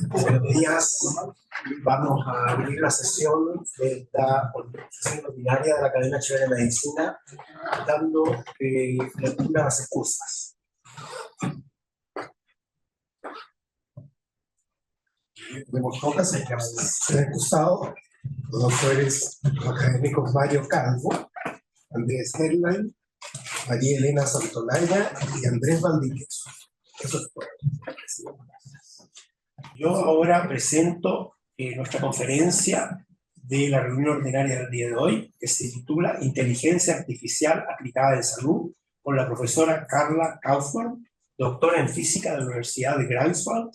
Buenos días. Vamos a abrir la sesión de esta sesión ordinaria de la Academia Chilena de Medicina, dando lectura a las excusas. Tenemos pocas excusas. Se han excusado los doctores académicos Mario Calvo, Andrés Herlein, María Elena Santolaya y Andrés Valdivieso. Eso es todo. Yo ahora presento nuestra conferencia de la reunión ordinaria del día de hoy, que se titula Inteligencia Artificial aplicada en salud, con la profesora Carla Kaufmann, doctora en física de la Universidad de Greifswald,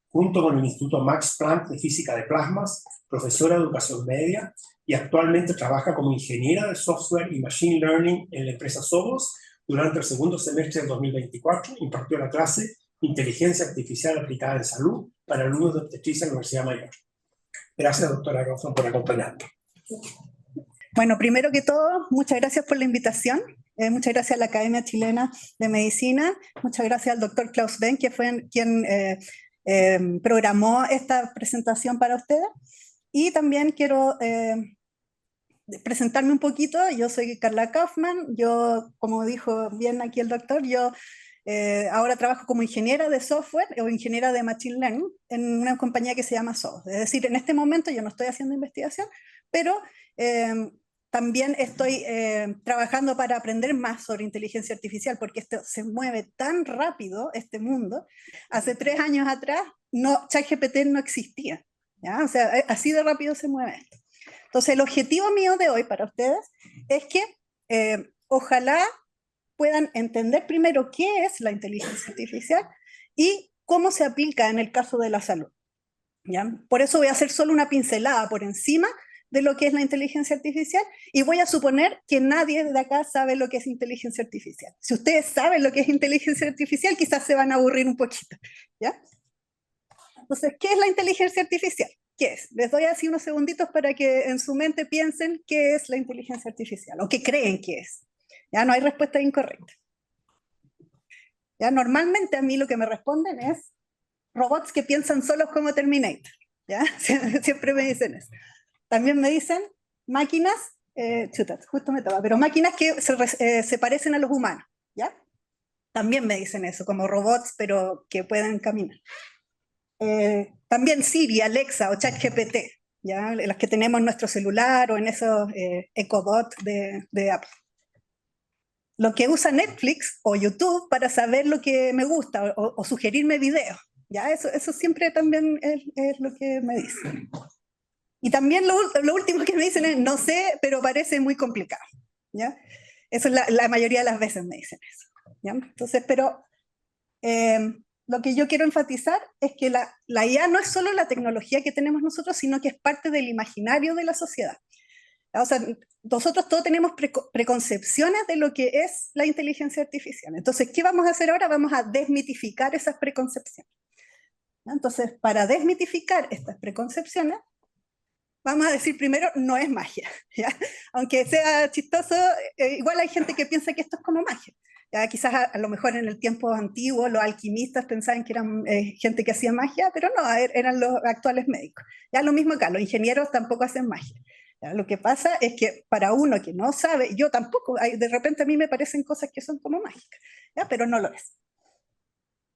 junto con el Instituto Max Planck de Física de Plasmas, profesora de educación media, y actualmente trabaja como ingeniera de software y machine learning en la empresa Sophos. Durante el segundo semestre del 2024 impartió la clase Inteligencia Artificial aplicada en salud para alumnos de obstetricia en la Universidad Mayor. Gracias, doctora Kaufmann, por acompañarnos. Bueno, primero que todo, muchas gracias por la invitación. Muchas gracias a la Academia Chilena de Medicina. Muchas gracias al doctor Klaus Benck, que fue quien programó esta presentación para ustedes. Y también quiero presentarme un poquito. Yo soy Carla Kaufmann. Yo, como dijo bien aquí el doctor, yo ahora trabajo como ingeniera de software o ingeniera de machine learning en una compañía que se llama Sophos. Es decir, en este momento yo no estoy haciendo investigación, pero también estoy trabajando para aprender más sobre inteligencia artificial, porque esto se mueve tan rápido, este mundo. Hace 3 años atrás, ChatGPT no existía, ¿ya? O sea, así de rápido se mueve esto. Entonces, el objetivo mío de hoy para ustedes es que ojalá puedan entender primero qué es la inteligencia artificial y cómo se aplica en el caso de la salud, ¿ya? Por eso voy a hacer solo una pincelada por encima de lo que es la inteligencia artificial y voy a suponer que nadie de acá sabe lo que es inteligencia artificial. Si ustedes saben lo que es inteligencia artificial, quizás se van a aburrir un poquito, ¿ya? Entonces, ¿qué es la inteligencia artificial? ¿Qué es? Les doy así unos segunditos para que en su mente piensen qué es la inteligencia artificial o qué creen que es. Ya no hay respuesta incorrecta. Ya normalmente a mí lo que me responden es robots que piensan solos como Terminator. ¿Ya? Siempre me dicen eso. También me dicen máquinas, justo me toca, pero máquinas que se parecen a los humanos. ¿Ya? También me dicen eso, como robots, pero que pueden caminar. También Siri, Alexa o ChatGPT, ¿ya? Las que tenemos en nuestro celular o en esos Echo Dot de Apple. Lo que usa Netflix o YouTube para saber lo que me gusta o sugerirme videos. ¿Ya? Eso siempre también es lo que me dicen. Y también lo último que me dicen es, no sé, pero parece muy complicado. ¿Ya? Eso es la mayoría de las veces me dicen eso. ¿Ya? Entonces, pero lo que yo quiero enfatizar es que la IA no es solo la tecnología que tenemos nosotros, sino que es parte del imaginario de la sociedad. O sea, nosotros todos tenemos preconcepciones de lo que es la inteligencia artificial. Entonces, ¿qué vamos a hacer ahora? Vamos a desmitificar esas preconcepciones. Entonces, para desmitificar estas preconcepciones, vamos a decir primero, no es magia, ¿ya? Aunque sea chistoso, igual hay gente que piensa que esto es como magia. ¿Ya? Quizás a lo mejor en el tiempo antiguo los alquimistas pensaban que eran gente que hacía magia, pero no, eran los actuales médicos. Ya lo mismo acá, los ingenieros tampoco hacen magia. ¿Ya? Lo que pasa es que para uno que no sabe, yo tampoco, de repente a mí me parecen cosas que son como mágicas, ¿ya? Pero no lo es.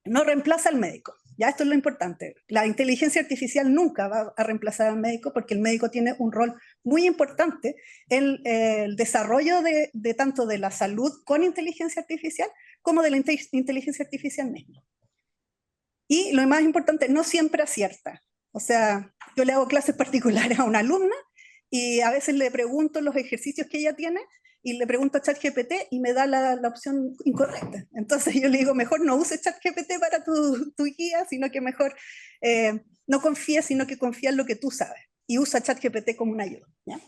No reemplaza al médico. Ya esto es lo importante. La inteligencia artificial nunca va a reemplazar al médico porque el médico tiene un rol muy importante en el desarrollo de tanto de la salud con inteligencia artificial como de la inteligencia artificial misma. Y lo más importante, no siempre acierta. O sea, yo le hago clases particulares a una alumna y a veces le pregunto los ejercicios que ella tiene y le pregunto a ChatGPT y me da la opción incorrecta. Entonces yo le digo, mejor no uses ChatGPT para tu guía, sino que mejor no confíes, sino que confía en lo que tú sabes y usa ChatGPT como una ayuda, ¿ya?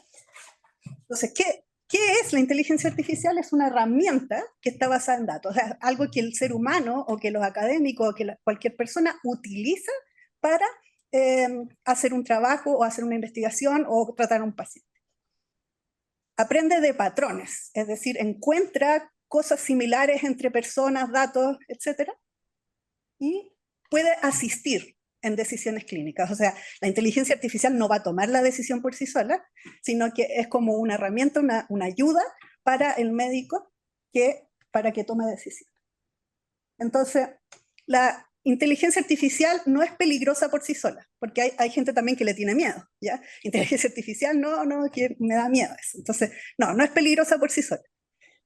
Entonces, ¿qué es la inteligencia artificial? Es una herramienta que está basada en datos, o sea, algo que el ser humano o que los académicos o que cualquier persona utiliza para hacer un trabajo o hacer una investigación o tratar a un paciente. Aprende de patrones, es decir, encuentra cosas similares entre personas, datos, etc. Y puede asistir, en decisiones clínicas. O sea, la inteligencia artificial no va a tomar la decisión por sí sola, sino que es como una herramienta, una ayuda para el médico para que tome decisiones. Entonces, la inteligencia artificial no es peligrosa por sí sola, porque hay gente también que le tiene miedo, ¿ya? Inteligencia artificial, no, que me da miedo eso. Entonces, no es peligrosa por sí sola,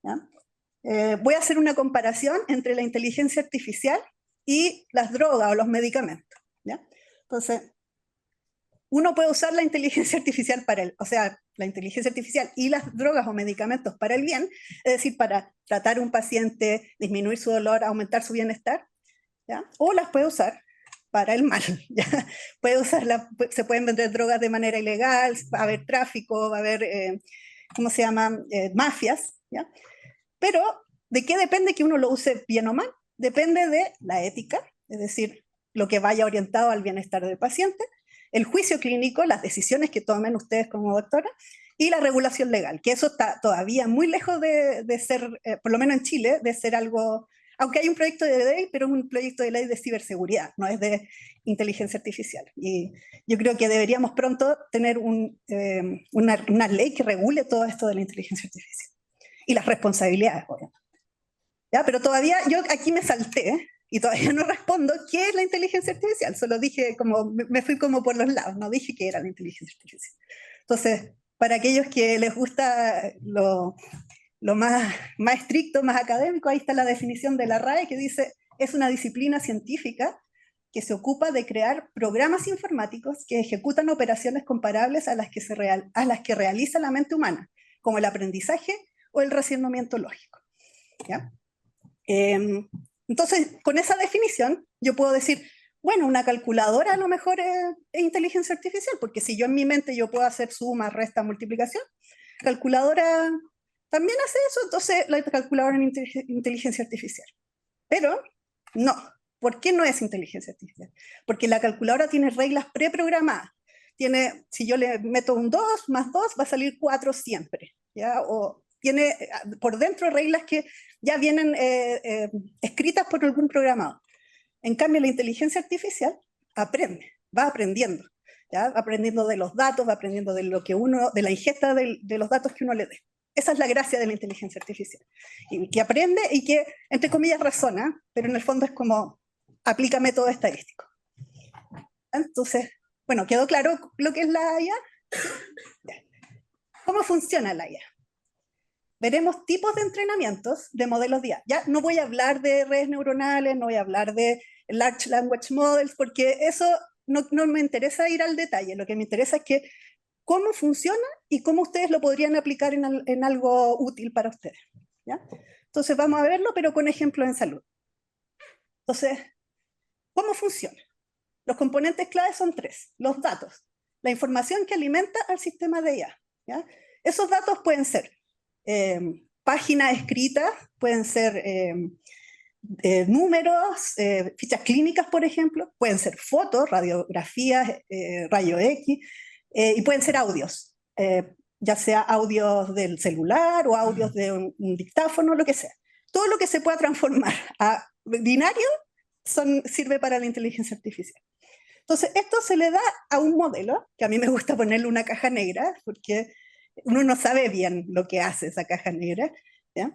¿ya? Voy a hacer una comparación entre la inteligencia artificial y las drogas o los medicamentos, ¿ya? Entonces, uno puede usar la inteligencia artificial la inteligencia artificial y las drogas o medicamentos para el bien, es decir, para tratar a un paciente, disminuir su dolor, aumentar su bienestar, ¿ya? O las puede usar para el mal, ¿ya? Se pueden vender drogas de manera ilegal, va a haber tráfico, va a haber, ¿cómo se llama? Mafias, ¿ya? Pero, ¿de qué depende que uno lo use bien o mal? Depende de la ética, es decir, lo que vaya orientado al bienestar del paciente, el juicio clínico, las decisiones que tomen ustedes como doctora, y la regulación legal, que eso está todavía muy lejos de ser, por lo menos en Chile, de ser algo, aunque hay un proyecto de ley, pero es un proyecto de ley de ciberseguridad, no es de inteligencia artificial. Y yo creo que deberíamos pronto tener una ley que regule todo esto de la inteligencia artificial. Y las responsabilidades, obviamente. ¿Ya? Pero todavía yo aquí me salté y todavía no respondo qué es la inteligencia artificial. Solo dije, me fui como por los lados, no dije qué era la inteligencia artificial. Entonces, para aquellos que les gusta lo más estricto, más académico, ahí está la definición de la RAE que dice, es una disciplina científica que se ocupa de crear programas informáticos que ejecutan operaciones comparables a las que realiza la mente humana, como el aprendizaje o el razonamiento lógico, ¿ya? Entonces, con esa definición, yo puedo decir, bueno, una calculadora a lo mejor es inteligencia artificial, porque si yo en mi mente yo puedo hacer suma, resta, multiplicación, calculadora también hace eso, entonces la calculadora es inteligencia artificial. Pero no, ¿por qué no es inteligencia artificial? Porque la calculadora tiene reglas preprogramadas. Si yo le meto un 2 más 2 va a salir 4 siempre, ¿ya? O tiene por dentro reglas que ya vienen escritas por algún programador. En cambio, la inteligencia artificial va aprendiendo, ¿ya? Va aprendiendo de los datos, va aprendiendo de la ingesta de los datos que uno le dé. Esa es la gracia de la inteligencia artificial. Y que aprende y que, entre comillas, razona, pero en el fondo es como aplica método estadístico. Entonces, bueno, ¿quedó claro lo que es la IA? ¿Cómo funciona la IA? Veremos tipos de entrenamientos de modelos de IA. Ya no voy a hablar de redes neuronales, no voy a hablar de Large Language Models, porque eso no me interesa ir al detalle. Lo que me interesa es cómo funciona y cómo ustedes lo podrían aplicar en algo útil para ustedes, ¿ya? Entonces vamos a verlo, pero con ejemplos en salud. Entonces, ¿cómo funciona? Los componentes claves son 3. Los datos, la información que alimenta al sistema de IA, ¿ya? Esos datos pueden ser páginas escritas, pueden ser números, fichas clínicas, por ejemplo, pueden ser fotos, radiografías, rayo X, y pueden ser audios, ya sea audios del celular o audios de un dictáfono, lo que sea. Todo lo que se pueda transformar a binario sirve para la inteligencia artificial. Entonces, esto se le da a un modelo, que a mí me gusta ponerle una caja negra, porque uno no sabe bien lo que hace esa caja negra, ¿ya?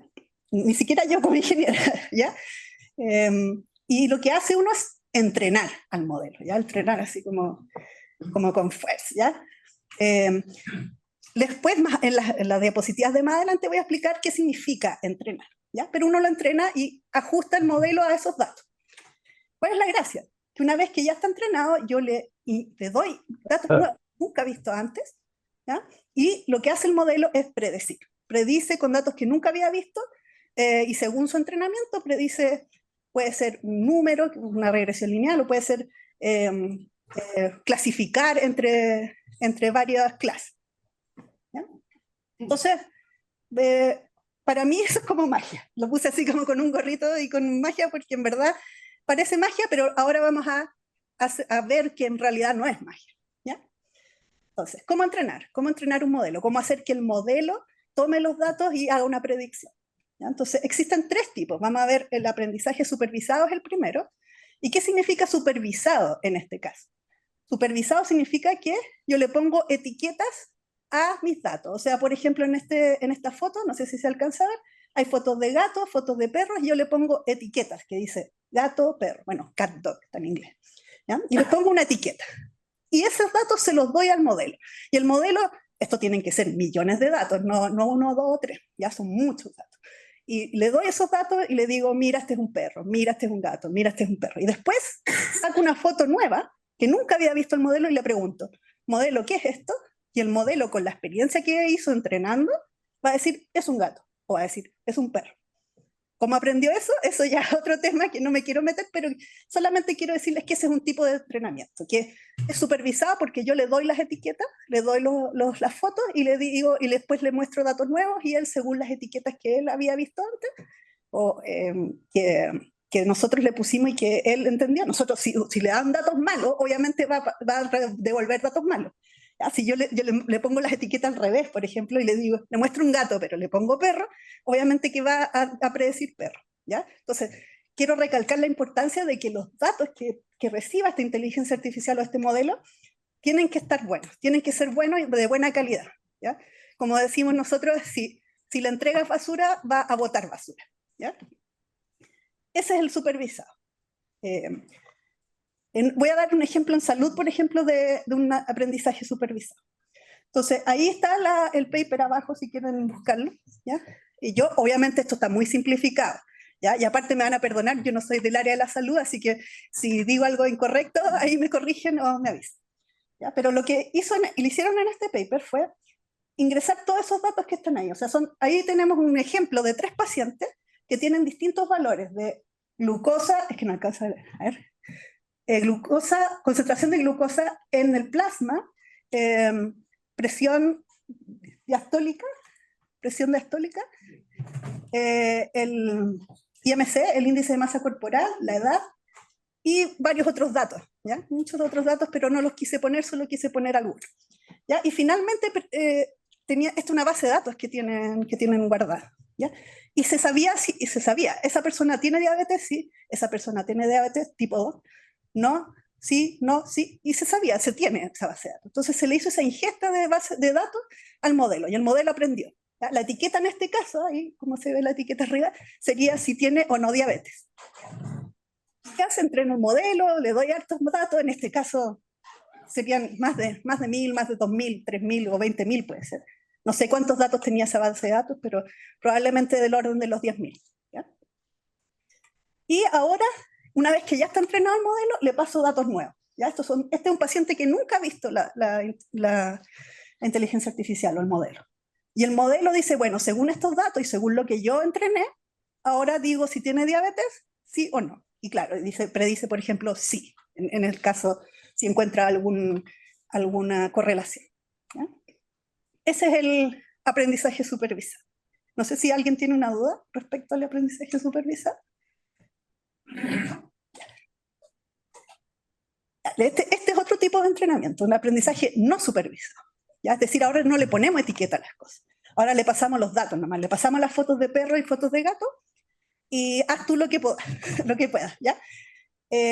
Ni siquiera yo como ingeniera, ¿ya? Y lo que hace uno es entrenar al modelo, ¿ya? Entrenar así como con fuerza, ¿ya? Después, en las diapositivas de más adelante, voy a explicar qué significa entrenar, ¿ya? Pero uno lo entrena y ajusta el modelo a esos datos. ¿Cuál es la gracia? Que una vez que ya está entrenado, yo le doy datos nuevos, nunca visto antes, ¿ya? Y lo que hace el modelo es predecir. Predice con datos que nunca había visto y según su entrenamiento puede ser un número, una regresión lineal, o puede ser clasificar entre varias clases, ¿ya? Entonces, para mí eso es como magia. Lo puse así como con un gorrito y con magia porque en verdad parece magia, pero ahora vamos a ver que en realidad no es magia, ¿ya? Entonces, ¿cómo entrenar? ¿Cómo entrenar un modelo? ¿Cómo hacer que el modelo tome los datos y haga una predicción? ¿Ya? Entonces, existen 3 tipos. Vamos a ver, el aprendizaje supervisado es el primero, ¿Y qué significa supervisado en este caso? Supervisado significa que yo le pongo etiquetas a mis datos. O sea, por ejemplo, en esta foto, no sé si se alcanza a ver, hay fotos de gatos, fotos de perros, y yo le pongo etiquetas que dice gato, perro, bueno, cat, dog, está en inglés. ¿Ya? Y le pongo una etiqueta. Y esos datos se los doy al modelo. Y el modelo, esto tienen que ser millones de datos, no 1, 2 o 3, ya son muchos datos. Y le doy esos datos y le digo, mira, este es un perro, mira, este es un gato, mira, este es un perro. Y después saco una foto nueva que nunca había visto el modelo y le pregunto, modelo, ¿qué es esto? Y el modelo, con la experiencia que hizo entrenando, va a decir, es un gato, o va a decir, es un perro. ¿Cómo aprendió eso? Eso ya es otro tema que no me quiero meter, pero solamente quiero decirles que ese es un tipo de entrenamiento, que es supervisado porque yo le doy las etiquetas, le doy las fotos y le digo, y después le muestro datos nuevos y él, según las etiquetas que él había visto antes, o que nosotros le pusimos y que él entendió, nosotros si le dan datos malos, obviamente va a devolver datos malos. Si yo le pongo las etiquetas al revés, por ejemplo, y le digo, le muestro un gato, pero le pongo perro, obviamente que va a predecir perro, ¿ya? Entonces, quiero recalcar la importancia de que los datos que reciba esta inteligencia artificial o este modelo tienen que estar buenos, tienen que ser buenos y de buena calidad, ¿ya? Como decimos nosotros, si le entregas basura, va a botar basura, ¿ya? Ese es el supervisado. Voy a dar un ejemplo en salud, por ejemplo, de un aprendizaje supervisado. Entonces, ahí está el paper abajo, si quieren buscarlo, ¿ya? Y yo, obviamente, esto está muy simplificado, ¿ya? Y aparte me van a perdonar, yo no soy del área de la salud, así que si digo algo incorrecto, ahí me corrigen o me avisan, ¿ya? Pero lo que le hicieron en este paper fue ingresar todos esos datos que están ahí. O sea, ahí tenemos un ejemplo de 3 pacientes que tienen distintos valores de glucosa, es que no alcanza a ver, glucosa, concentración de glucosa en el plasma, presión diastólica, el IMC, el índice de masa corporal, la edad y varios otros datos, ¿ya? Muchos otros datos, pero no los quise poner, solo quise poner algunos, ¿ya? Y finalmente esta es una base de datos que tienen guardada, ¿ya? Y se sabía, esa persona tiene diabetes, sí, esa persona tiene diabetes tipo 2, no, sí, no, sí, y se sabía, se tiene esa base de datos. Entonces se le hizo esa ingesta de base de datos al modelo y el modelo aprendió. ¿Ya? La etiqueta en este caso, ahí como se ve la etiqueta arriba, sería si tiene o no diabetes. ¿Qué hace? Entreno un modelo, le doy hartos datos, en este caso serían más de 1000, más de 2000, 3000 o 20000 puede ser. No sé cuántos datos tenía esa base de datos, pero probablemente del orden de los 10.000. ¿Ya? Y ahora, una vez que ya está entrenado el modelo, le paso datos nuevos. ¿Ya? Este es un paciente que nunca ha visto la inteligencia artificial o el modelo. Y el modelo dice, bueno, según estos datos y según lo que yo entrené, ahora digo si tiene diabetes, sí o no. Y claro, predice, por ejemplo, sí, en el caso si encuentra alguna correlación. ¿Ya? Ese es el aprendizaje supervisado. No sé si alguien tiene una duda respecto al aprendizaje supervisado. Este es otro tipo de entrenamiento, un aprendizaje no supervisado. ¿Ya? Es decir, ahora no le ponemos etiqueta a las cosas. Ahora le pasamos los datos nomás, le pasamos las fotos de perro y fotos de gato y haz tú lo que puedas, ¿ya?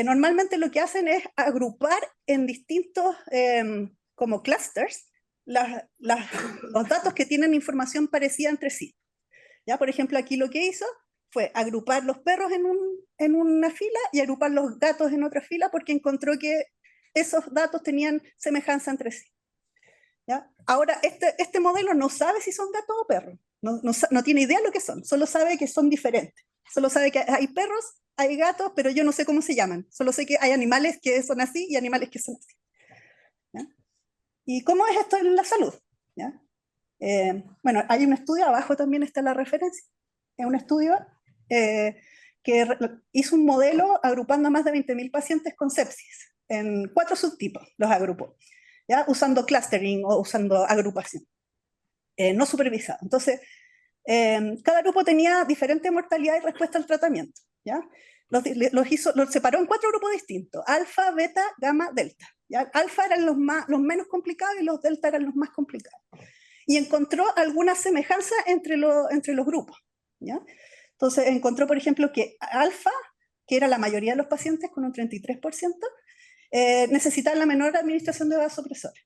Normalmente lo que hacen es agrupar en distintos, como clusters, los datos que tienen información parecida entre sí. ¿Ya? Por ejemplo, aquí lo que hizo fue agrupar los perros en una fila y agrupar los gatos en otra fila porque encontró que esos datos tenían semejanza entre sí. ¿Ya? Ahora, este modelo no sabe si son gatos o perros, no tiene idea de lo que son, solo sabe que son diferentes, solo sabe que hay perros, hay gatos, pero yo no sé cómo se llaman, solo sé que hay animales que son así y animales que son así. ¿Ya? ¿Y cómo es esto en la salud? ¿Ya? Bueno, hay un estudio, abajo también está la referencia, es un estudio que hizo un modelo agrupando a más de 20.000 pacientes con sepsis, en 4 subtipos los agrupó, ¿ya? Usando clustering o usando agrupación, no supervisado. Entonces, cada grupo tenía diferente mortalidad y respuesta al tratamiento, ¿ya? Los separó en 4 grupos distintos, alfa, beta, gamma, delta. ¿Ya? Alfa eran los menos complicados y los delta eran los más complicados. Y encontró alguna semejanza entre los grupos. ¿Ya? Entonces encontró, por ejemplo, que alfa que era la mayoría de los pacientes con un 33%, necesitaban la menor administración de vasopresores.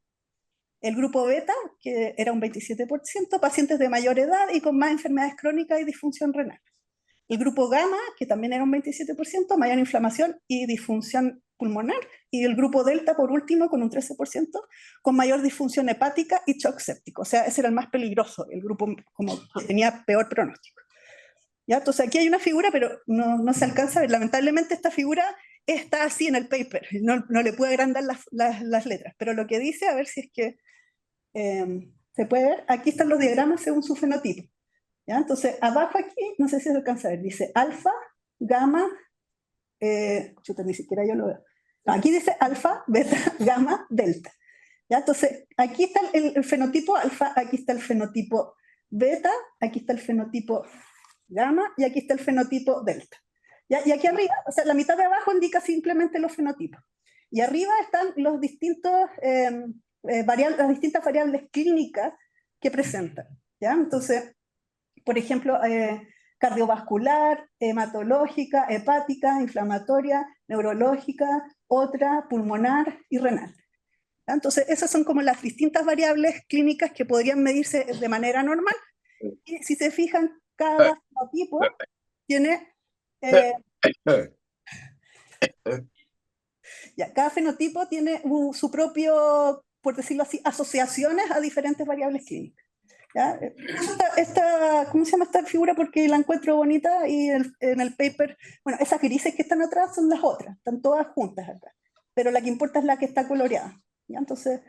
El grupo beta, que era un 27%, pacientes de mayor edad y con más enfermedades crónicas y disfunción renal. El grupo gamma, que también era un 27%, mayor inflamación y disfunción pulmonar. Y el grupo delta, por último, con un 13%, con mayor disfunción hepática y shock séptico. O sea, ese era el más peligroso, el grupo como que tenía peor pronóstico. ¿Ya? Entonces aquí hay una figura, pero no se alcanza a ver. Lamentablemente esta figura está así en el paper, no le puedo agrandar las letras, pero lo que dice, a ver si es que se puede ver, aquí están los diagramas según su fenotipo. ¿Ya? Entonces, abajo aquí, no sé si se alcanza a ver, dice alfa, gamma, chuta, ni siquiera yo lo veo. No, aquí dice alfa, beta, gamma, delta. ¿Ya? Entonces, aquí está el fenotipo alfa, aquí está el fenotipo beta, aquí está el fenotipo gamma y aquí está el fenotipo delta. ¿Ya? Y aquí arriba, o sea, la mitad de abajo indica simplemente los fenotipos. Y arriba están los distintos, las distintas variables clínicas que presentan. ¿Ya? Entonces, por ejemplo, cardiovascular, hematológica, hepática, inflamatoria, neurológica, otra, pulmonar y renal. ¿Ya? Entonces, esas son como las distintas variables clínicas que podrían medirse de manera normal. Y si se fijan, cada fenotipo tiene, cada fenotipo tiene su propio, por decirlo así, asociaciones a diferentes variables clínicas. ¿Ya? ¿Cómo se llama esta figura? Porque la encuentro bonita y en el paper, bueno, esas grises que están atrás son las otras, están todas juntas acá, pero la que importa es la que está coloreada. ¿Ya? Entonces,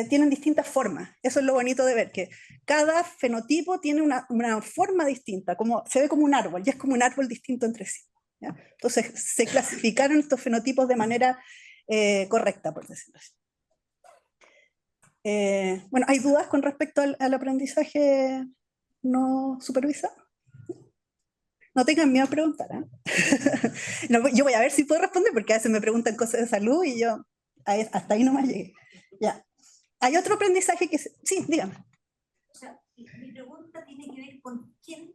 tienen distintas formas. Eso es lo bonito de ver, que cada fenotipo tiene una forma distinta, como, se ve como un árbol, y es como un árbol distinto entre sí. ¿Ya? Entonces, se clasificaron estos fenotipos de manera correcta, por decirlo así. Bueno, ¿hay dudas con respecto al aprendizaje no supervisado? No tengan miedo a preguntar. No, yo voy a ver si puedo responder, porque a veces me preguntan cosas de salud y yo hasta ahí nomás llegué. Ya. Hay otro aprendizaje que... Sí, dígame. O sea, mi pregunta tiene que ver con quién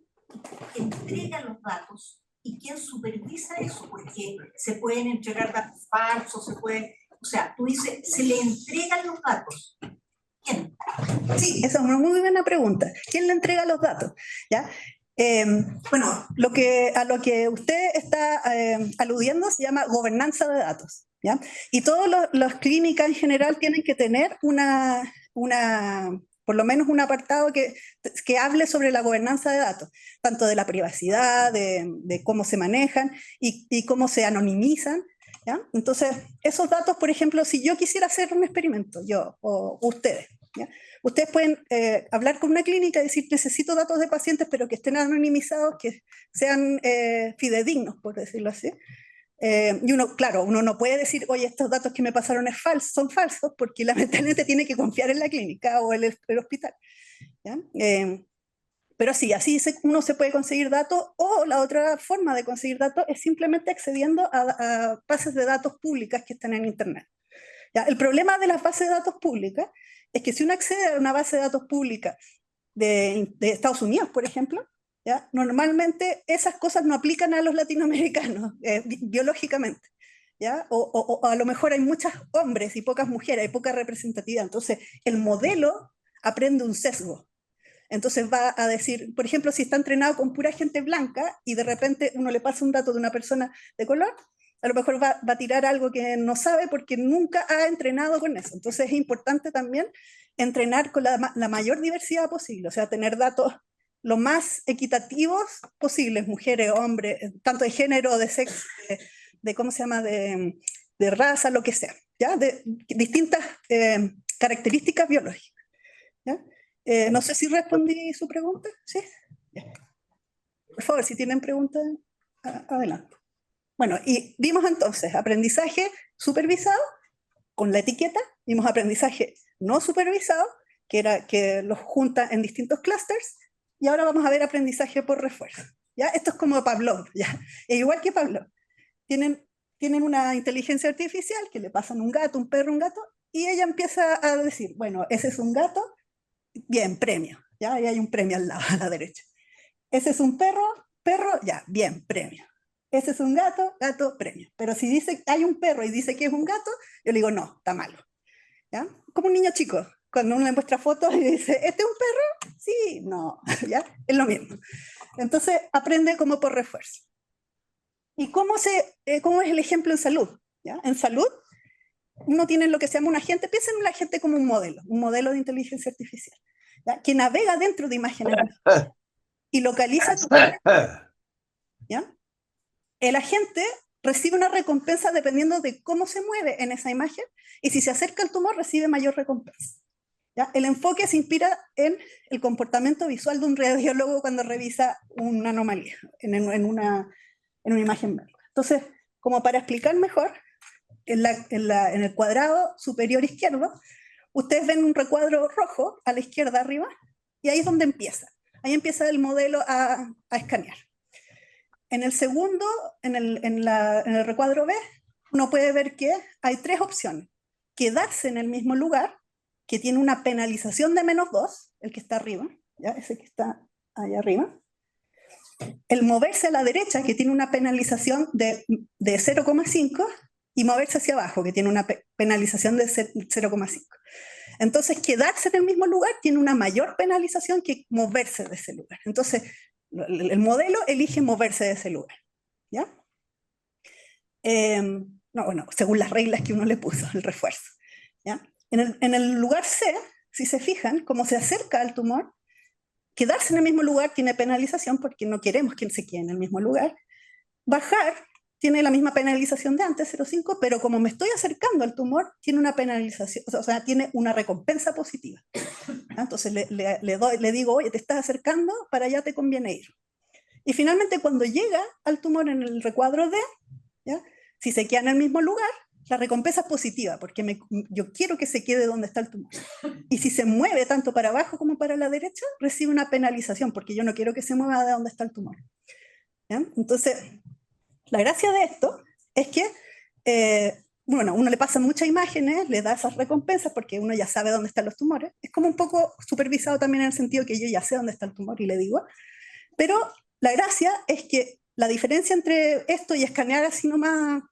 entrega los datos y quién supervisa eso, porque se pueden entregar datos falsos, o sea, tú dices, se le entregan los datos. ¿Quién? Sí, esa es una muy buena pregunta. ¿Quién le entrega los datos? ¿Ya? Bueno, a lo que usted está aludiendo se llama gobernanza de datos. ¿Ya? Y todas las clínicas en general tienen que tener por lo menos un apartado que hable sobre la gobernanza de datos, tanto de la privacidad, de cómo se manejan y cómo se anonimizan. ¿Ya? Entonces, esos datos, por ejemplo, si yo quisiera hacer un experimento, yo o ustedes, ¿ya? Ustedes pueden hablar con una clínica y decir, necesito datos de pacientes, pero que estén anonimizados, que sean fidedignos, por decirlo así. Y uno, claro, uno no puede decir, oye, estos datos que me pasaron son falsos, porque lamentablemente tiene que confiar en la clínica o el hospital. ¿Ya? Pero sí, así uno se puede conseguir datos, o la otra forma de conseguir datos es simplemente accediendo a bases de datos públicas que están en Internet. ¿Ya? El problema de las bases de datos públicas es que si uno accede a una base de datos pública de Estados Unidos, por ejemplo, ¿ya? Normalmente esas cosas no aplican a los latinoamericanos biológicamente. ¿Ya? O a lo mejor hay muchos hombres y pocas mujeres, hay poca representatividad. Entonces, el modelo aprende un sesgo. Entonces va a decir, por ejemplo, si está entrenado con pura gente blanca y de repente uno le pasa un dato de una persona de color, a lo mejor va a tirar algo que no sabe porque nunca ha entrenado con eso. Entonces es importante también entrenar con la mayor diversidad posible, o sea, tener datos lo más equitativos posibles, mujeres, hombres, tanto de género, de sexo, de ¿cómo se llama?, de raza, lo que sea, ¿ya? De distintas características biológicas. ¿Ya? No sé si respondí su pregunta. ¿Sí? Ya. Por favor, si tienen preguntas, adelante. Bueno, y vimos entonces aprendizaje supervisado con la etiqueta, vimos aprendizaje no supervisado, que era que los junta en distintos clusters, y ahora vamos a ver aprendizaje por refuerzo. ¿Ya? Esto es como Pavlov, ¿ya? E igual que Pavlov. Tienen una inteligencia artificial que le pasan un gato, un perro, un gato, y ella empieza a decir, bueno, ese es un gato, bien, premio, ¿ya? Ahí hay un premio al lado, a la derecha. Ese es un perro, ya, bien, premio. ese es un gato, gato, premio. Pero si dice hay un perro y dice que es un gato, yo le digo, no, está malo. ¿Ya? Como un niño chico, cuando uno le muestra fotos y dice, ¿este es un perro? Sí, no, ¿ya? Es lo mismo. Entonces aprende como por refuerzo. ¿Y cómo es el ejemplo en salud? ¿Ya? En salud, uno tiene lo que se llama un agente, piensen en un agente como un modelo de inteligencia artificial, ¿ya? Que navega dentro de imágenes y localiza tumores, ¿ya? El agente recibe una recompensa dependiendo de cómo se mueve en esa imagen, y si se acerca al tumor recibe mayor recompensa. ¿Ya? El enfoque se inspira en el comportamiento visual de un radiólogo cuando revisa una anomalía en una imagen médica. Entonces, como para explicar mejor, en el cuadrado superior izquierdo, ustedes ven un recuadro rojo a la izquierda arriba, y ahí es donde empieza. Ahí empieza el modelo a escanear. En el segundo, en el recuadro B, uno puede ver que hay 3 opciones. Quedarse en el mismo lugar, que tiene una penalización de -2, el que está arriba, ¿ya? Ese que está ahí arriba. El moverse a la derecha, que tiene una penalización de 0,5, y moverse hacia abajo, que tiene una penalización de 0,5. Entonces, quedarse en el mismo lugar tiene una mayor penalización que moverse de ese lugar. Entonces, el modelo elige moverse de ese lugar. ¿Ya? No, bueno, según las reglas que uno le puso, el refuerzo. ¿Ya? En el lugar C, si se fijan, como se acerca al tumor, quedarse en el mismo lugar tiene penalización porque no queremos que se quede en el mismo lugar. Bajar tiene la misma penalización de antes, 0,5, pero como me estoy acercando al tumor, tiene una penalización, o sea, tiene una recompensa positiva. Entonces le digo, oye, te estás acercando, para allá te conviene ir. Y finalmente, cuando llega al tumor en el recuadro D, ¿ya? Si se queda en el mismo lugar, la recompensa es positiva, porque yo quiero que se quede donde está el tumor. Y si se mueve tanto para abajo como para la derecha, recibe una penalización, porque yo no quiero que se mueva de donde está el tumor. ¿Ya? Entonces, la gracia de esto es que, bueno, uno le pasa muchas imágenes, le da esas recompensas, porque uno ya sabe dónde están los tumores. Es como un poco supervisado también en el sentido que yo ya sé dónde está el tumor y le digo. Pero la gracia es que la diferencia entre esto y escanear así nomás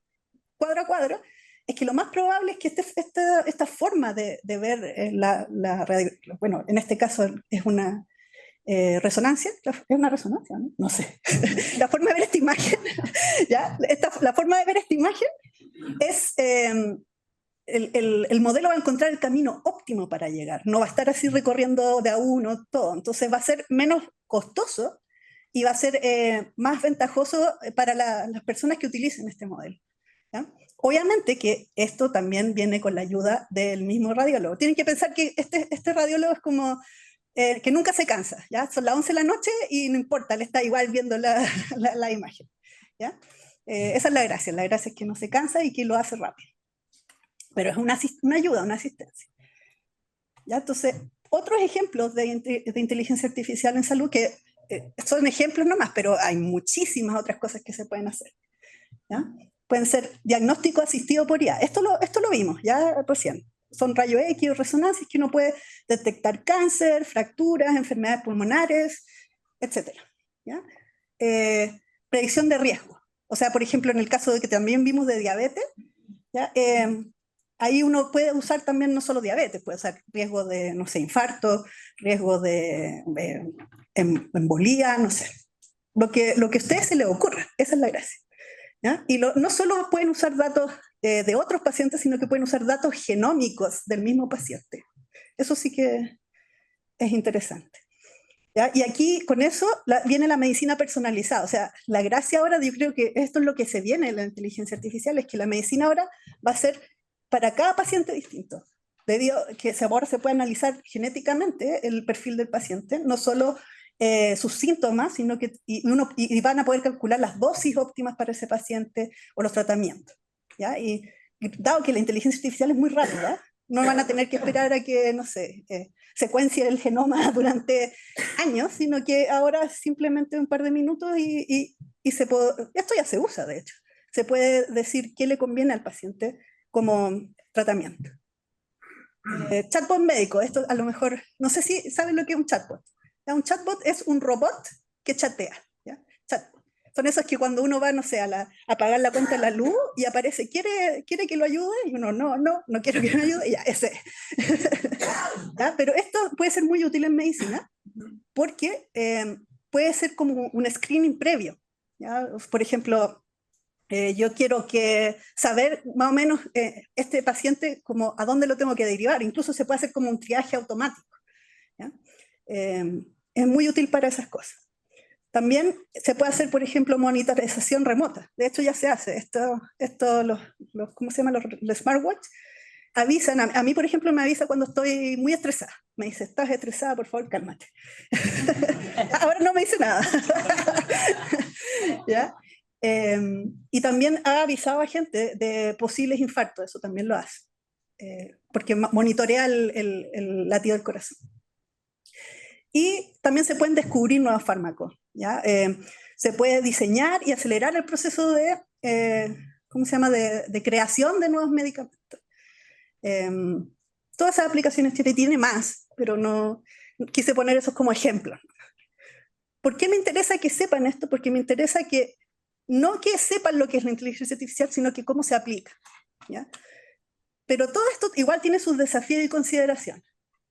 cuadro a cuadro es que lo más probable es que esta forma de ver bueno, en este caso es una resonancia, es una resonancia, ¿no? No sé. La forma de ver esta imagen, ¿ya? La forma de ver esta imagen es... el modelo va a encontrar el camino óptimo para llegar, no va a estar así recorriendo de a uno todo, entonces va a ser menos costoso y va a ser más ventajoso para las personas que utilicen este modelo. ¿Ya? Obviamente que esto también viene con la ayuda del mismo radiólogo. Tienen que pensar que este radiólogo es como que nunca se cansa, ¿ya? Son las 11 de la noche y no importa, él está igual viendo la imagen. ¿Ya? Esa es la gracia es que no se cansa y que lo hace rápido. Pero es una ayuda, una asistencia. ¿Ya? Entonces, otros ejemplos de inteligencia artificial en salud que son ejemplos nomás, pero hay muchísimas otras cosas que se pueden hacer. ¿Ya? Pueden ser diagnóstico asistido por IA. Esto lo vimos ya recién. Son rayos X o resonancias que uno puede detectar cáncer, fracturas, enfermedades pulmonares, etc. ¿Ya? Predicción de riesgo. O sea, por ejemplo, en el caso de que también vimos de diabetes, ¿ya? Ahí uno puede usar también no solo diabetes, puede usar riesgo de, no sé, infarto, riesgo de embolía, no sé. Lo que a ustedes se les ocurra, esa es la gracia. ¿Ya? Y no solo pueden usar datos de otros pacientes, sino que pueden usar datos genómicos del mismo paciente. Eso sí que es interesante. ¿Ya? Y aquí con eso viene la medicina personalizada. O sea, la gracia ahora, yo creo que esto es lo que se viene en la inteligencia artificial, es que la medicina ahora va a ser para cada paciente distinto. Debido a que ahora se puede analizar genéticamente el perfil del paciente, no solo sus síntomas, sino que y van a poder calcular las dosis óptimas para ese paciente o los tratamientos. ¿Ya? Y dado que la inteligencia artificial es muy rápida, no van a tener que esperar a que, no sé, secuencie el genoma durante años, sino que ahora simplemente un par de minutos esto ya se usa, de hecho. Se puede decir qué le conviene al paciente como tratamiento. Chatbot médico, esto a lo mejor, no sé si saben lo que es un chatbot. Un chatbot es un robot que chatea. ¿Ya? Chatbot. Son esos que cuando uno va, no sé, a pagar la cuenta de la luz y aparece, ¿quiere que lo ayude? Y uno, no quiero que me ayude, y ya, ese. ¿Ya? Pero esto puede ser muy útil en medicina porque puede ser como un screening previo. ¿Ya? Por ejemplo, yo quiero saber más o menos este paciente como a dónde lo tengo que derivar. Incluso se puede hacer como un triaje automático. ¿Ya? Es muy útil para esas cosas. También se puede hacer, por ejemplo, monitorización remota. De hecho, ya se hace. ¿Cómo se llama? Los smartwatch avisan. A mí, por ejemplo, me avisa cuando estoy muy estresada. Me dice, estás estresada, por favor, cálmate. Ahora no me dice nada. ¿Ya? Y también ha avisado a gente de posibles infartos. Eso también lo hace. Porque monitorea el latido del corazón. Y también se pueden descubrir nuevos fármacos. ¿Ya? Se puede diseñar y acelerar el proceso ¿cómo se llama?, de creación de nuevos medicamentos. Todas esas aplicaciones tiene más, pero no quise poner esos como ejemplos. ¿Por qué me interesa que sepan esto? Porque me interesa no que sepan lo que es la inteligencia artificial, sino que cómo se aplica. ¿Ya? Pero todo esto igual tiene sus desafíos y consideraciones.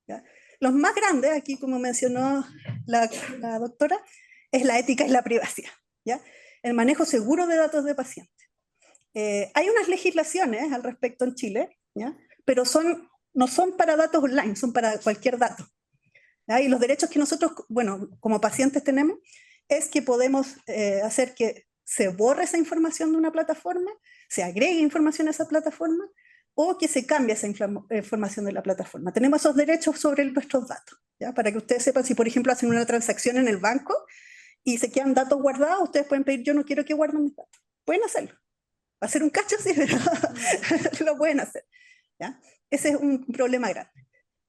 ¿Ya? Los más grandes, aquí como mencionó la doctora, es la ética y la privacidad. ¿Ya? El manejo seguro de datos de pacientes. Hay unas legislaciones al respecto en Chile, ¿ya? Pero no son para datos online, son para cualquier dato. ¿Ya? Y los derechos que nosotros, bueno, como pacientes tenemos, es que podemos hacer que se borre esa información de una plataforma, se agregue información a esa plataforma, o que se cambie esa información de la plataforma. Tenemos esos derechos sobre nuestros datos, ¿ya? Para que ustedes sepan, si por ejemplo hacen una transacción en el banco y se quedan datos guardados, ustedes pueden pedir, yo no quiero que guarden mis datos. Pueden hacerlo. Va a ser un cacho, sí, pero lo pueden hacer. ¿Ya? Ese es un problema grande.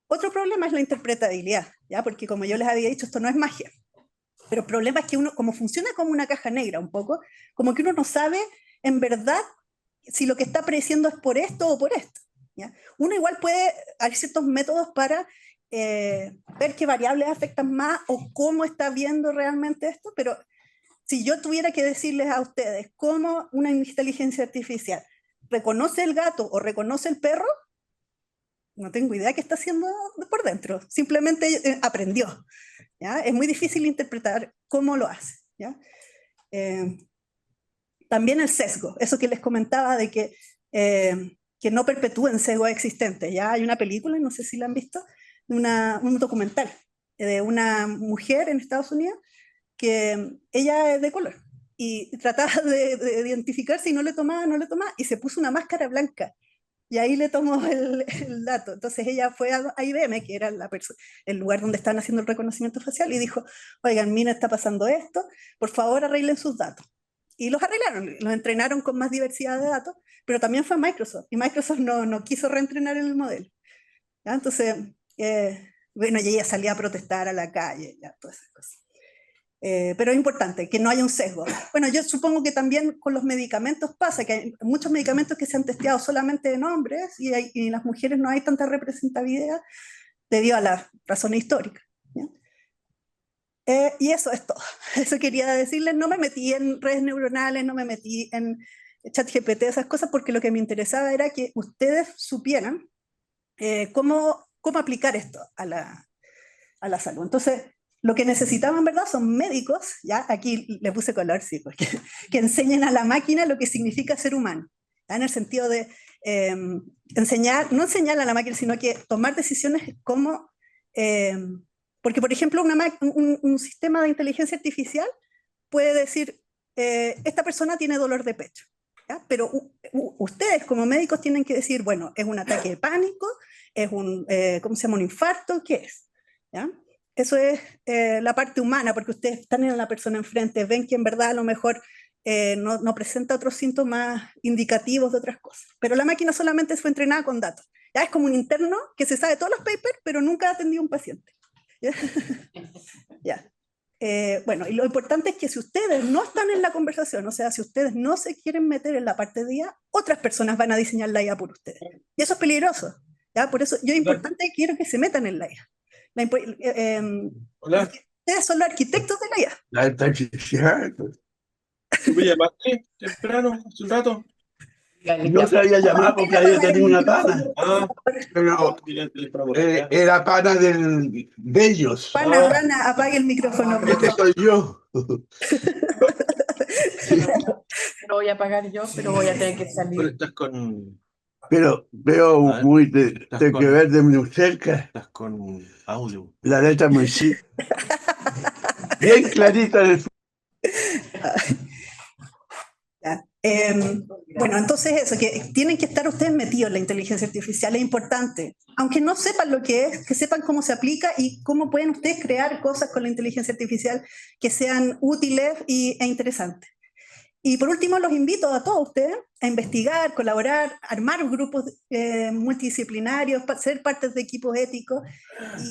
Otro problema es la interpretabilidad, ¿ya? Porque como yo les había dicho, esto no es magia. Pero el problema es que uno, como funciona como una caja negra un poco, como que uno no sabe en verdad si lo que está prediciendo es por esto o por esto. ¿Ya? Uno igual hay ciertos métodos para ver qué variables afectan más o cómo está viendo realmente esto, pero si yo tuviera que decirles a ustedes cómo una inteligencia artificial reconoce el gato o reconoce el perro, no tengo idea qué está haciendo por dentro. Simplemente aprendió. ¿Ya? Es muy difícil interpretar cómo lo hace. ¿Ya? También el sesgo, eso que les comentaba de que no perpetúen sesgos existentes. Ya hay una película, no sé si la han visto, un documental de una mujer en Estados Unidos que ella es de color y trataba de identificar si no le tomaba, y se puso una máscara blanca y ahí le tomó el dato. Entonces ella fue a IBM, que era el lugar donde están haciendo el reconocimiento facial, y dijo, oigan, mira, está pasando esto, por favor arreglen sus datos. Y los arreglaron, los entrenaron con más diversidad de datos, pero también fue Microsoft, y Microsoft no quiso reentrenar el modelo. ¿Ya? Entonces, bueno, y ella salía a protestar a la calle, ya, todas esas cosas. Pero es importante que no haya un sesgo. Bueno, yo supongo que también con los medicamentos pasa, que hay muchos medicamentos que se han testeado solamente en hombres y en las mujeres no hay tanta representatividad debido a las razones históricas. Y eso es todo. Eso quería decirles. No me metí en redes neuronales, no me metí en ChatGPT, esas cosas, porque lo que me interesaba era que ustedes supieran cómo aplicar esto a la salud. Entonces, lo que necesitaban, en verdad, son médicos, ¿ya? Aquí le puse color, sí, porque que enseñen a la máquina lo que significa ser humano, ¿ya? En el sentido de no enseñar a la máquina, sino que tomar decisiones como, porque por ejemplo, un sistema de inteligencia artificial puede decir, esta persona tiene dolor de pecho, ¿ya? Pero ustedes como médicos tienen que decir, bueno, es un ataque de pánico, es ¿cómo se llama? Un infarto, ¿qué es? ¿Ya? Eso es la parte humana, porque ustedes están en la persona enfrente, ven que en verdad a lo mejor no presenta otros síntomas indicativos de otras cosas. Pero la máquina solamente fue entrenada con datos. Ya es como un interno que se sabe todos los papers, pero nunca ha atendido a un paciente. ¿Ya? Ya. Bueno, y lo importante es que si ustedes no están en la conversación, o sea, si ustedes no se quieren meter en la parte de IA, otras personas van a diseñar la IA por ustedes. Y eso es peligroso. ¿Ya? Por eso yo es importante que quiero que se metan en la IA. Hola. Ustedes son los arquitectos de la IA. La inteligencia ¿Tú me llamaste temprano, hace un rato? Yo te había llamado porque había tenido una pana, Ah, pero mira el teléfono por acá. era pana de ellos. Pana, pana, apague el micrófono. por Este favor. soy yo. Lo voy a pagar yo, pero voy a tener que Pero salir. estás con... Pero veo A ver, muy de que ver de muy cerca. Estás con audio. La letra muy simple. Bien clarita en el Ya. Bueno, entonces eso, que tienen que estar ustedes metidos en la inteligencia artificial, es importante. Aunque no sepan lo que es, que sepan cómo se aplica y cómo pueden ustedes crear cosas con la inteligencia artificial que sean útiles e interesantes. Y por último, los invito a todos ustedes a investigar, colaborar, armar grupos multidisciplinarios, ser partes de equipos éticos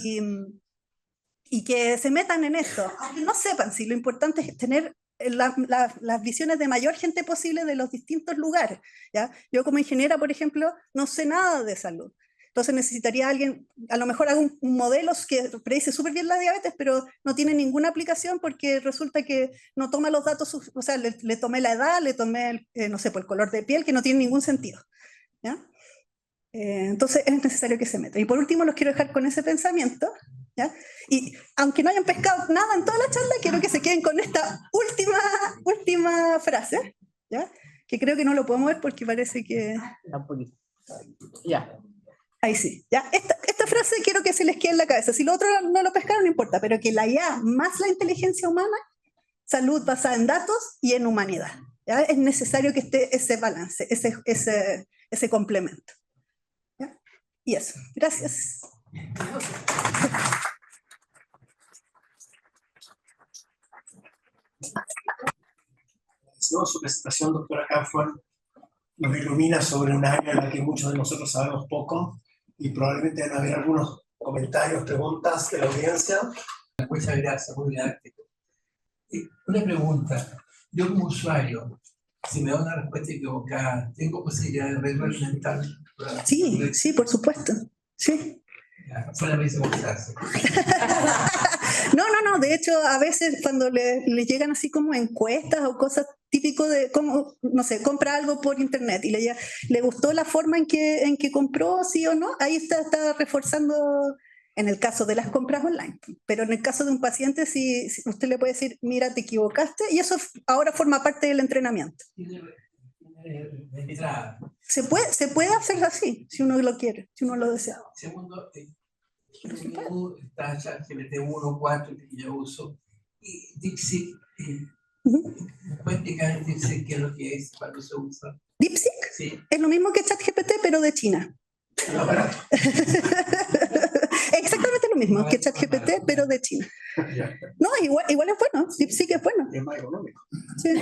y que se metan en esto. Aunque no sepan, si lo importante es tener las visiones de mayor gente posible de los distintos lugares. ¿Ya? Yo como ingeniera, por ejemplo, no sé nada de salud. Entonces necesitaría alguien, a lo mejor hago un modelo que predice súper bien la diabetes, pero no tiene ninguna aplicación porque resulta que no toma los datos, o sea, le tomé la edad, le tomé, no sé, por el color de piel, que no tiene ningún sentido. ¿Ya? Entonces es necesario que se meta. Y por último los quiero dejar con ese pensamiento, ¿ya? Y aunque no hayan pescado nada en toda la charla, quiero que se queden con esta última frase, ¿ya? Que creo que no lo podemos ver porque parece que... Ya. Ahí sí, ¿ya? Esta frase quiero que se les quede en la cabeza. Si lo otro no lo pescaron, no importa, pero que la IA más la inteligencia humana, salud basada en datos y en humanidad, ¿ya? Es necesario que esté ese balance, ese complemento. ¿Ya? Y eso, gracias. Su presentación, doctora Kaufman, nos ilumina sobre un área en la que muchos de nosotros sabemos poco y probablemente van a haber algunos comentarios, preguntas de la audiencia. Muchas gracias, muy didáctico. Una pregunta, yo como usuario, si me da una respuesta equivocada, ¿tengo posibilidad de retroalimentar? Sí, sí, por supuesto. Sí. Solamente comenzarse. No, de hecho, a veces cuando les llegan así como encuestas o cosas típico de cómo, no sé, compra algo por internet y le gustó la forma en que compró, sí o no, ahí está reforzando en el caso de las compras online. Pero en el caso de un paciente, si usted le puede decir, mira, te equivocaste, y eso ahora forma parte del entrenamiento. Se puede hacer así, si uno lo quiere, si uno lo desea. Segundo, está ChatGPT 1.4 que yo uso, y DeepSeek. ¿Puede explicar DeepSeek qué es lo que es, cuándo se usa? ¿DeepSeek? Sí. Es lo mismo que ChatGPT, pero de China. Exactamente lo mismo que ChatGPT, pero de China. No, igual es bueno, DeepSeek es bueno. Es más económico. Sí.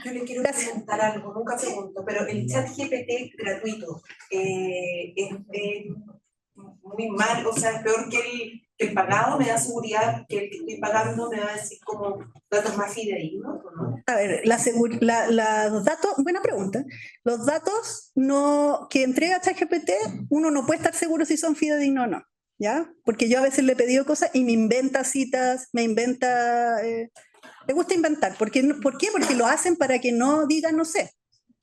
Yo le quiero preguntar algo, nunca pregunto, pero el ChatGPT gratuito es muy mal, o sea, es peor que el pagado, me da seguridad que el que estoy pagando me va a decir como datos más fidedignos, ¿no? A ver, los datos, buena pregunta. Los datos que entrega ChatGPT, uno no puede estar seguro si son fidedignos o no, ¿ya? Porque yo a veces le he pedido cosas y me inventa citas, le gusta inventar. ¿Por qué? Porque lo hacen para que no diga no sé.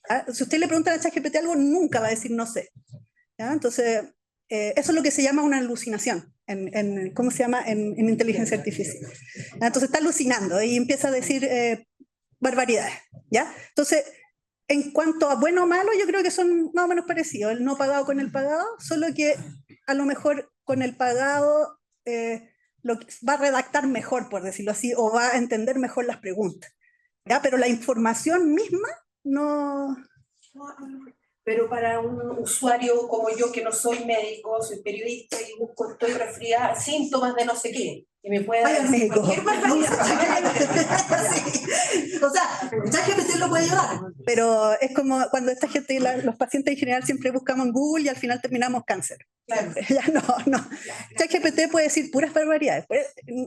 ¿Ya? Si usted le pregunta a ChatGPT algo, nunca va a decir no sé. ¿Ya? Entonces, eso es lo que se llama una alucinación, ¿cómo se llama? En inteligencia artificial. ¿Ya? Entonces está alucinando y empieza a decir barbaridades. ¿Ya? Entonces, en cuanto a bueno o malo, yo creo que son más o menos parecidos. El no pagado con el pagado, solo que a lo mejor con el pagado va a redactar mejor, por decirlo así, o va a entender mejor las preguntas. ¿Ya? Pero la información misma no... Pero para un usuario como yo, que no soy médico, soy periodista y busco, estoy resfriada, síntomas de no sé qué, que me pueda Vaya al decir médico. cualquier barbaridad. Sí. O sea, ChatGPT lo puede ayudar, pero es como cuando esta gente, los pacientes en general siempre buscamos en Google y al final terminamos cáncer. Claro. Ya no. ChatGPT puede decir puras barbaridades.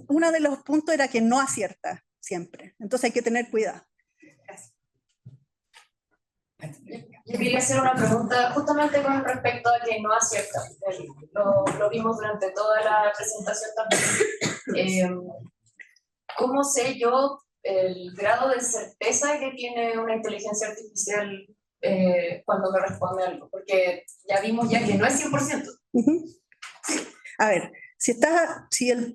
Uno de los puntos era que no acierta siempre, entonces hay que tener cuidado. Yo quería hacer una pregunta justamente con respecto a que no acierta. Lo vimos durante toda la presentación también. ¿Cómo sé yo el grado de certeza que tiene una inteligencia artificial cuando me responde algo, porque ya vimos ya que no es 100%. A ver,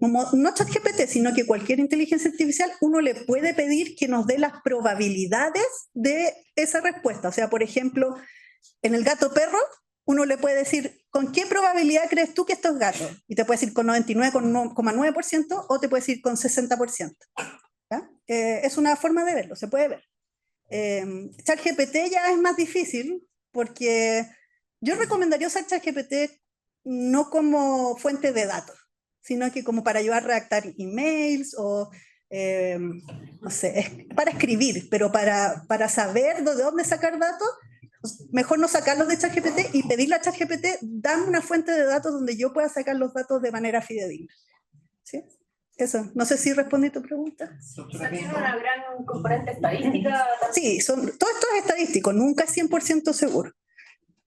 no ChatGPT, sino que cualquier inteligencia artificial, uno le puede pedir que nos dé las probabilidades de esa respuesta. O sea, por ejemplo, en el gato perro, uno le puede decir, ¿con qué probabilidad crees tú que esto es gato? Y te puede decir con 99,9% o te puede decir con 60%. Es una forma de verlo, se puede ver. ChatGPT ya es más difícil porque yo recomendaría usar ChatGPT no como fuente de datos, sino que como para ayudar a redactar emails o, no sé, para escribir, pero para saber de dónde sacar datos, mejor no sacarlos de ChatGPT y pedirle a ChatGPT, dame una fuente de datos donde yo pueda sacar los datos de manera fidedigna. ¿Sí? Eso, no sé si respondí tu pregunta. Tiene una gran componente estadística. Sí, todo esto es estadístico, nunca es 100% seguro.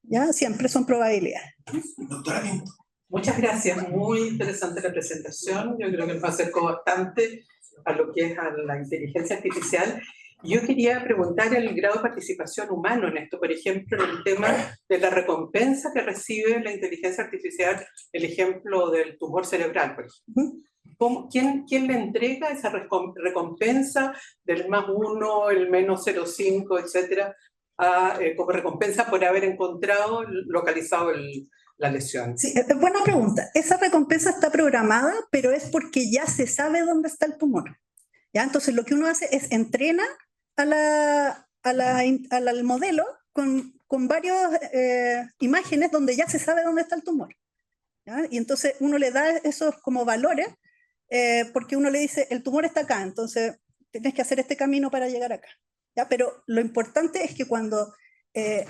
¿Ya? Siempre son probabilidades. Doctora Pinto. Muchas gracias, muy interesante la presentación. Yo creo que nos acercó bastante a lo que es a la inteligencia artificial. Yo quería preguntar el grado de participación humano en esto, por ejemplo, en el tema de la recompensa que recibe la inteligencia artificial, el ejemplo del tumor cerebral, por ejemplo. ¿Quién le entrega esa recompensa del +1, el -0,5, etcétera, como recompensa por haber encontrado, localizado la lesión? Sí, es buena pregunta. Esa recompensa está programada, pero es porque ya se sabe dónde está el tumor. ¿Ya? Entonces lo que uno hace es entrena al modelo con varias imágenes donde ya se sabe dónde está el tumor. ¿Ya? Y entonces uno le da esos como valores porque uno le dice, el tumor está acá, entonces tienes que hacer este camino para llegar acá. ¿Ya? Pero lo importante es que cuando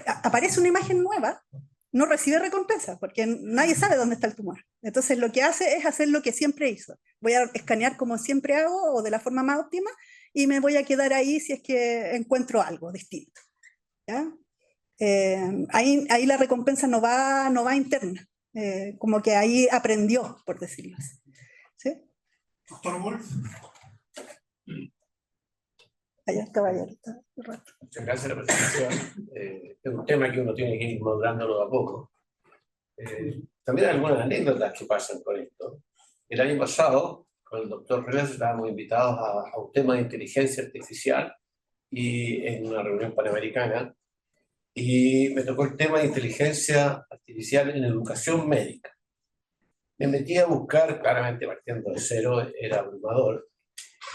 aparece una imagen nueva, no recibe recompensa, porque nadie sabe dónde está el tumor. Entonces lo que hace es hacer lo que siempre hizo. Voy a escanear como siempre hago, o de la forma más óptima, y me voy a quedar ahí si es que encuentro algo distinto. ¿Ya? Ahí la recompensa no va interna, como que ahí aprendió, por decirlo así. ¿Sí? Doctor Wolf. Allá está caballero. Muchas gracias por la presentación. Es un tema que uno tiene que ir modulándolo de a poco. También hay algunas anécdotas que pasan con esto. El año pasado, con el doctor Reyes, estábamos invitados a un tema de inteligencia artificial y en una reunión panamericana, y me tocó el tema de inteligencia artificial en educación médica. Me metí a buscar, claramente partiendo de cero, era abrumador,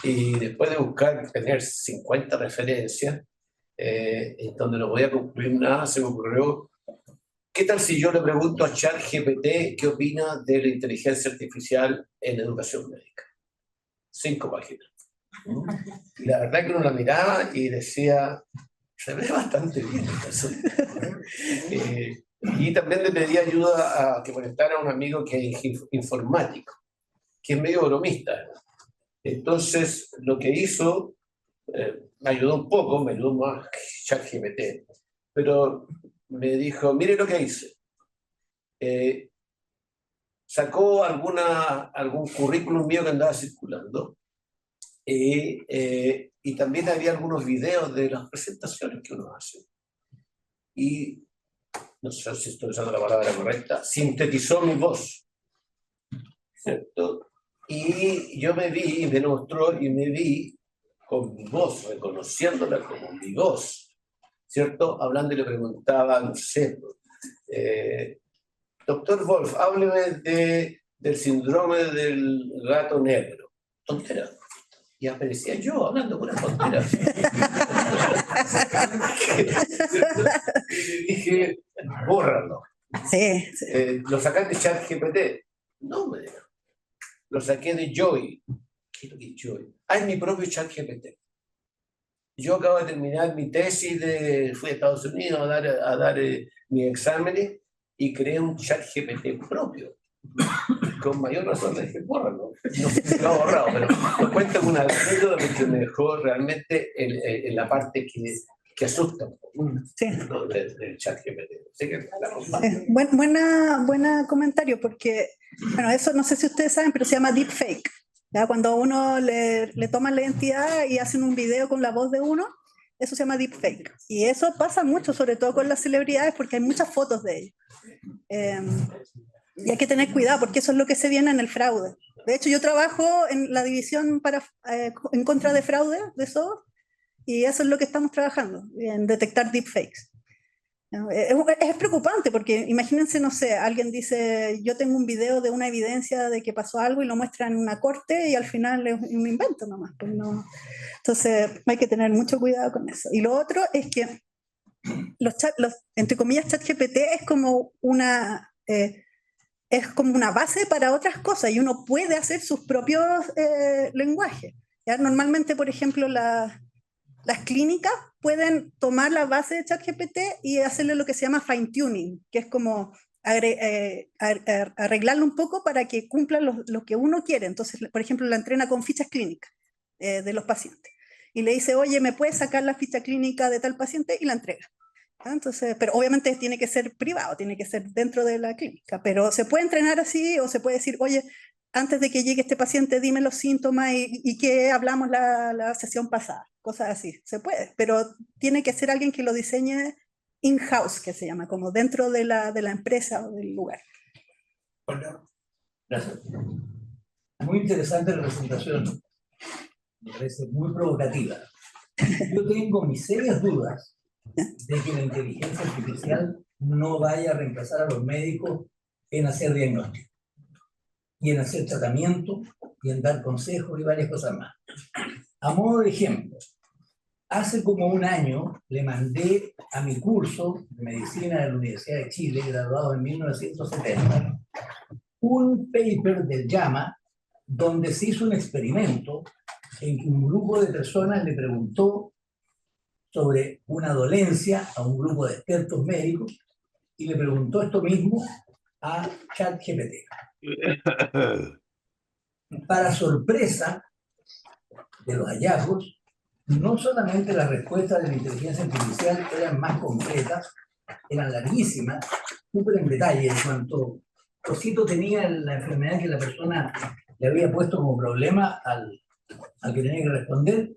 y después de buscar, tener 50 referencias, en donde no voy a concluir nada, se me ocurrió, ¿qué tal si yo le pregunto a ChatGPT qué opina de la inteligencia artificial en educación médica? 5 páginas. Y la verdad que uno la miraba y decía, se ve bastante bien. Y también le pedí ayuda a que conectara a un amigo que es informático, que es medio bromista. Entonces, lo que hizo, me ayudó un poco, me ayudó más ChatGPT, pero me dijo, mire lo que hice. Sacó algún currículum mío que andaba circulando, y también había algunos videos de las presentaciones que uno hace. Y, no sé si estoy usando la palabra correcta, sintetizó mi voz, ¿cierto? Y yo me vi, me mostró y me vi con mi voz, reconociéndola como mi voz, ¿cierto? Hablando y le preguntaba, no sé, doctor Wolf, hábleme del síndrome del gato negro. Tontera. Y aparecía yo hablando con una tontera. Y dije, bórralo. Sí, sí. ¿Lo sacaste de ChatGPT? No, me dijo. Lo saqué de Joy. ¿Qué es lo que es Joy? Es mi propio ChatGPT. Yo acabo de terminar mi tesis, fui a Estados Unidos a dar mis exámenes y creé un ChatGPT propio. Con mayor razón le dije, bórralo. No sé si lo he borrado, pero lo cuento con una anécdota porque me dejó realmente en la parte que asusta un poco, Sí. ¿no? del ChatGPT. Así que Buena comentario, porque, bueno, eso no sé si ustedes saben, pero se llama deepfake. ¿Ya? Cuando a uno le toman la identidad y hacen un video con la voz de uno, eso se llama deepfake. Y eso pasa mucho, sobre todo con las celebridades, porque hay muchas fotos de ellos. Y hay que tener cuidado, porque eso es lo que se viene en el fraude. De hecho, yo trabajo en la división en contra de fraude de SOS, y eso es lo que estamos trabajando, en detectar deepfakes. Es preocupante porque imagínense, no sé, alguien dice, yo tengo un video de una evidencia de que pasó algo y lo muestra en una corte y al final es un invento nomás. Pues no. Entonces hay que tener mucho cuidado con eso. Y lo otro es que entre comillas, ChatGPT es como una base para otras cosas y uno puede hacer sus propios lenguajes. ¿Ya? Normalmente, por ejemplo, las clínicas pueden tomar la base de ChatGPT y hacerle lo que se llama fine tuning, que es como arreglarlo un poco para que cumpla lo que uno quiere. Entonces, por ejemplo, la entrena con fichas clínicas de los pacientes. Y le dice, oye, ¿me puedes sacar la ficha clínica de tal paciente? Y la entrega. Entonces, pero obviamente tiene que ser privado, tiene que ser dentro de la clínica, pero se puede entrenar así o se puede decir, oye, antes de que llegue este paciente, dime los síntomas y qué hablamos la sesión pasada, cosas así, se puede, pero tiene que ser alguien que lo diseñe in-house, que se llama, como dentro de la empresa o del lugar. Gracias. Muy interesante la presentación, me parece muy provocativa. Yo tengo mis serias dudas de que la inteligencia artificial no vaya a reemplazar a los médicos en hacer diagnóstico, y en hacer tratamiento, y en dar consejos y varias cosas más. A modo de ejemplo, hace como un año le mandé a mi curso de medicina de la Universidad de Chile, graduado en 1970, un paper del JAMA, donde se hizo un experimento en que un grupo de personas le preguntó sobre una dolencia a un grupo de expertos médicos y le preguntó esto mismo a ChatGPT. Para sorpresa de los hallazgos, no solamente las respuestas de la inteligencia artificial eran más concretas, eran larguísimas, súper en detalle en cuanto Cosito tenía la enfermedad que la persona le había puesto como problema al que tenía que responder,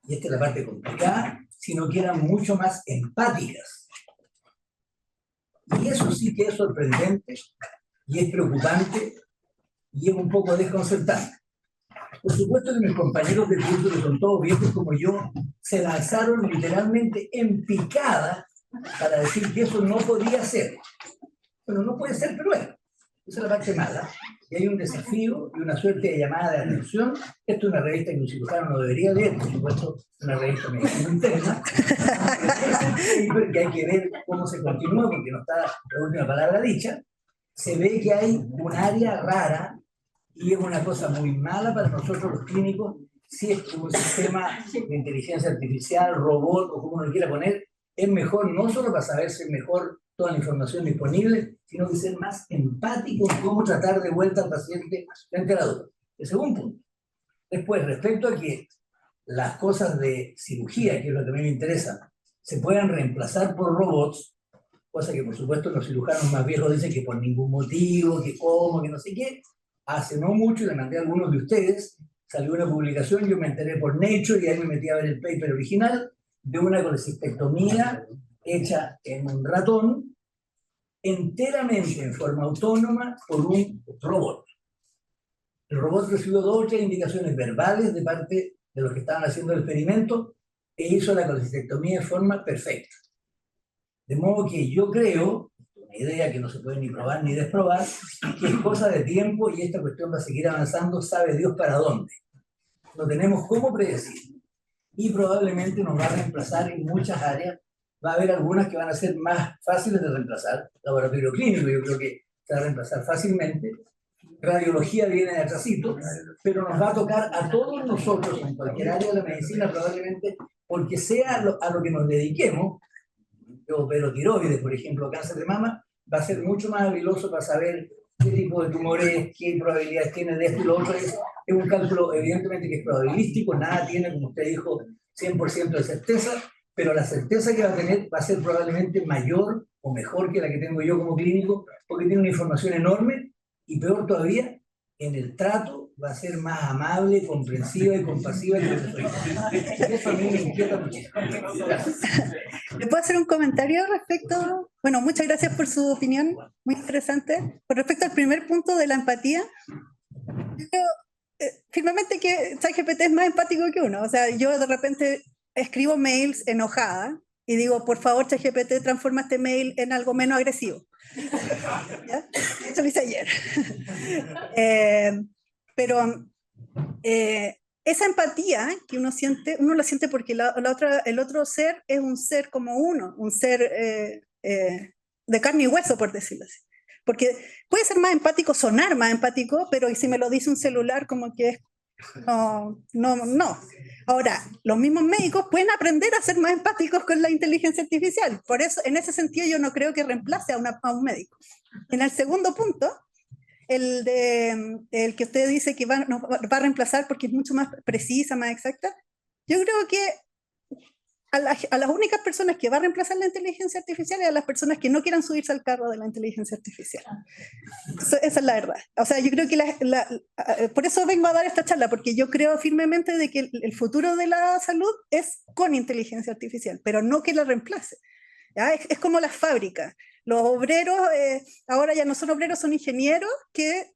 y esta es la parte complicada, sino que eran mucho más empáticas. Y eso sí que es sorprendente, y es preocupante, y es un poco desconcertante. Por supuesto que mis compañeros de curso, que son todos viejos como yo, se lanzaron literalmente en picada para decir que eso no podía ser. Bueno, no puede ser, pero bueno, esa es la parte mala. Y hay un desafío y una suerte de llamada de atención. Esto es una revista que un cirujano no debería leer, por supuesto, una revista de medicina interna. Que hay que ver cómo se continúa, porque no está la última palabra dicha. Se ve que hay un área rara y es una cosa muy mala para nosotros los clínicos si es un sistema de inteligencia artificial, robot o como uno lo quiera poner, es mejor no solo para saber si es mejor toda la información disponible, sino que ser más empático en cómo tratar de vuelta al paciente frente a la duda. El segundo punto. Después, respecto a que las cosas de cirugía, que es lo que a mí me interesa, se puedan reemplazar por robots, cosa que por supuesto los cirujanos más viejos dicen que por ningún motivo, que cómo, que no sé qué. Hace no mucho, le mandé a algunos de ustedes, salió una publicación, yo me enteré por Nature y ahí me metí a ver el paper original de una colecistectomía hecha en un ratón, enteramente en forma autónoma por un robot. El robot recibió 2 o 3 indicaciones verbales de parte de los que estaban haciendo el experimento e hizo la colecistectomía de forma perfecta. De modo que yo creo, una idea que no se puede ni probar ni desprobar, que es cosa de tiempo y esta cuestión va a seguir avanzando, sabe Dios para dónde. No tenemos cómo predecir. Y probablemente nos va a reemplazar en muchas áreas. Va a haber algunas que van a ser más fáciles de reemplazar. Laboratorio clínico yo creo que se va a reemplazar fácilmente. Radiología viene de atrasito, pero nos va a tocar a todos nosotros en cualquier área de la medicina probablemente, porque sea a lo que nos dediquemos. Yo opero tiroides, por ejemplo, cáncer de mama, va a ser mucho más habiloso para saber qué tipo de tumores, qué probabilidades tiene de esto y lo otro. Es un cálculo evidentemente que es probabilístico, nada tiene, como usted dijo, 100% de certeza, pero la certeza que va a tener va a ser probablemente mayor o mejor que la que tengo yo como clínico, porque tiene una información enorme y peor todavía, en el trato va a ser más amable, comprensiva y compasiva que lo que soy. Eso a mí me inquieta muchísimo. ¿Le puedo hacer un comentario respecto? Bueno, muchas gracias por su opinión, muy interesante. Con respecto al primer punto de la empatía, yo creo firmemente que ChatGPT es más empático que uno. O sea, yo de repente escribo mails enojada y digo, por favor, ChatGPT, transforma este mail en algo menos agresivo. ¿Ya? Eso lo hice ayer. Pero esa empatía que uno la siente porque el otro ser es un ser como uno, un ser de carne y hueso, por decirlo así. Porque puede ser más empático, sonar más empático, pero si me lo dice un celular, como que es no. Ahora, los mismos médicos pueden aprender a ser más empáticos con la inteligencia artificial. Por eso, en ese sentido, yo no creo que reemplace a un médico. En el segundo punto, el que usted dice que nos va a reemplazar porque es mucho más precisa, más exacta, yo creo que a las únicas personas que va a reemplazar la inteligencia artificial es a las personas que no quieran subirse al carro de la inteligencia artificial. Esa es la verdad. O sea, yo creo que por eso vengo a dar esta charla, porque yo creo firmemente de que el futuro de la salud es con inteligencia artificial, pero no que la reemplace. ¿Ya? Es como las fábricas. Los obreros, ahora ya no son obreros, son ingenieros que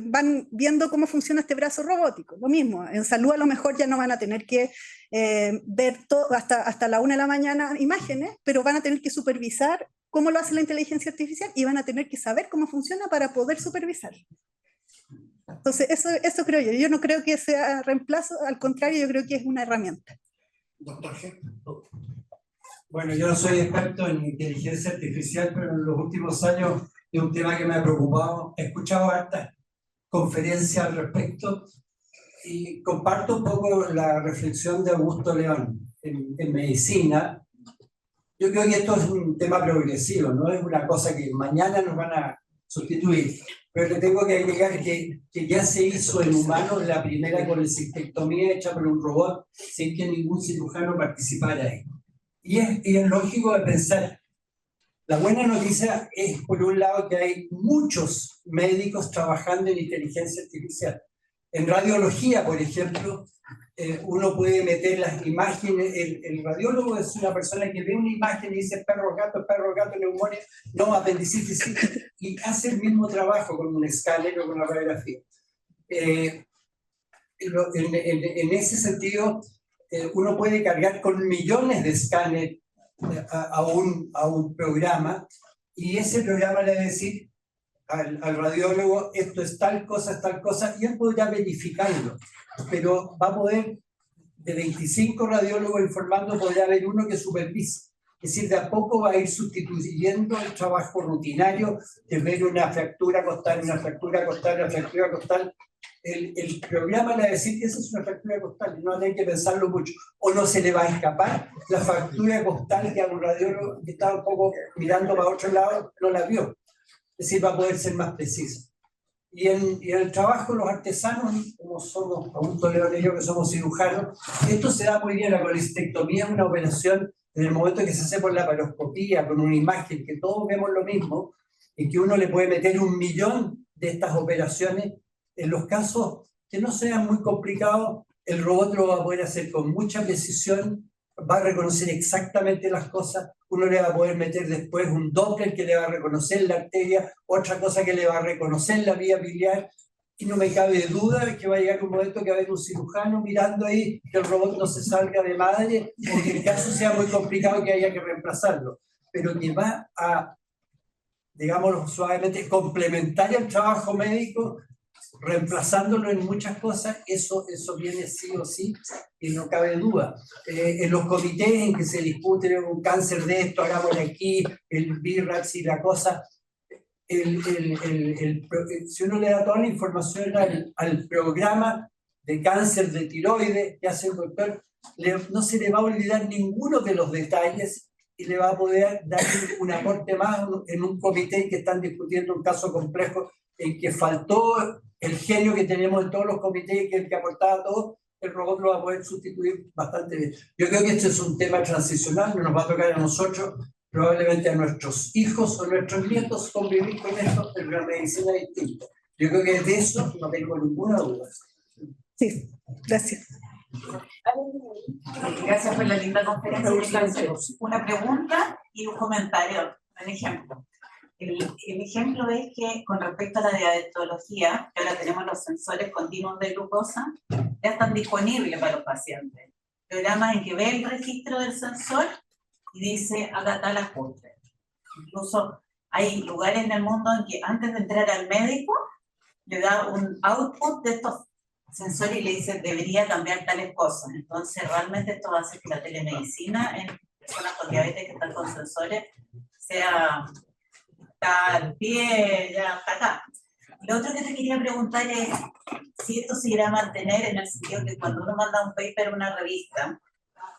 van viendo cómo funciona este brazo robótico. Lo mismo, en salud a lo mejor ya no van a tener que ver todo, hasta la 1 de la mañana imágenes, pero van a tener que supervisar cómo lo hace la inteligencia artificial y van a tener que saber cómo funciona para poder supervisar. Entonces, eso creo yo. Yo no creo que sea reemplazo, al contrario, yo creo que es una herramienta. Doctor G. Bueno, yo no soy experto en inteligencia artificial, pero en los últimos años es un tema que me ha preocupado. He escuchado hartas conferencias al respecto y comparto un poco la reflexión de Augusto León en medicina. Yo creo que esto es un tema progresivo, no es una cosa que mañana nos van a sustituir, pero le tengo que agregar que ya se hizo en humanos la primera colecistectomía hecha por un robot sin que ningún cirujano participara ahí. Y es lógico de pensar. La buena noticia es, por un lado, que hay muchos médicos trabajando en inteligencia artificial. En radiología, por ejemplo, uno puede meter las imágenes. El radiólogo es una persona que ve una imagen y dice perro, gato, neumonía, no, apendicitis, sí, y hace el mismo trabajo con un escáner o con una radiografía. En ese sentido, uno puede cargar con millones de escáneres a un programa y ese programa le va a decir al radiólogo esto es tal cosa, y él podrá verificarlo, pero va a poder, de 25 radiólogos informando, podrá haber uno que supervise. Es decir, de a poco va a ir sustituyendo el trabajo rutinario de ver una fractura costal, una fractura costal. El programa le va a decir que esa es una fractura costal y no va a tener que pensarlo mucho. O no se le va a escapar la fractura costal que a un radiólogo que estaba un poco mirando para otro lado no la vio. Es decir, va a poder ser más preciso. Y en el trabajo, los artesanos, como somos Augusto León y yo, que somos cirujanos, esto se da muy bien. La colecistectomía es una operación en el momento que se hace por la laparoscopía, con una imagen que todos vemos lo mismo, y que uno le puede meter 1 millón de estas operaciones. En los casos que no sean muy complicados, el robot lo va a poder hacer con mucha precisión, va a reconocer exactamente las cosas, uno le va a poder meter después un Doppler que le va a reconocer la arteria, otra cosa que le va a reconocer la vía biliar, y no me cabe duda de que va a llegar un momento que va a haber un cirujano mirando ahí que el robot no se salga de madre, o que el caso sea muy complicado que haya que reemplazarlo, pero que va a, digámoslo suavemente, complementar el trabajo médico, reemplazándolo en muchas cosas. Eso viene sí o sí, y no cabe duda. En los comités en que se discute un cáncer de esto, hagámosle aquí, el BIRAX y la cosa, si uno le da toda la información al programa de cáncer de tiroides que hace el doctor, no se le va a olvidar ninguno de los detalles y le va a poder dar un aporte más en un comité que están discutiendo un caso complejo en que faltó el genio que tenemos en todos los comités, que el que aportaba todo, el robot lo va a poder sustituir bastante bien. Yo creo que este es un tema transicional, no nos va a tocar a nosotros, probablemente a nuestros hijos o nuestros nietos convivir con esto, en una medicina distinta. Yo creo que de eso no tengo ninguna duda. Sí, gracias. Gracias por la linda conferencia. Yo quiero hacer una pregunta y un comentario, un ejemplo. El ejemplo es que con respecto a la diabetología, que ahora tenemos los sensores continuos de glucosa, ya están disponibles para los pacientes. Programas en que ve el registro del sensor y dice haga tal ajuste. Incluso hay lugares en el mundo en que antes de entrar al médico le da un output de estos sensores y le dice debería cambiar tales cosas. Entonces realmente esto va a hacer que la telemedicina en personas con diabetes que están con sensores sea está al pie, ya está acá. Lo otro que te quería preguntar es si esto se irá a mantener en el sentido que cuando uno manda un paper a una revista,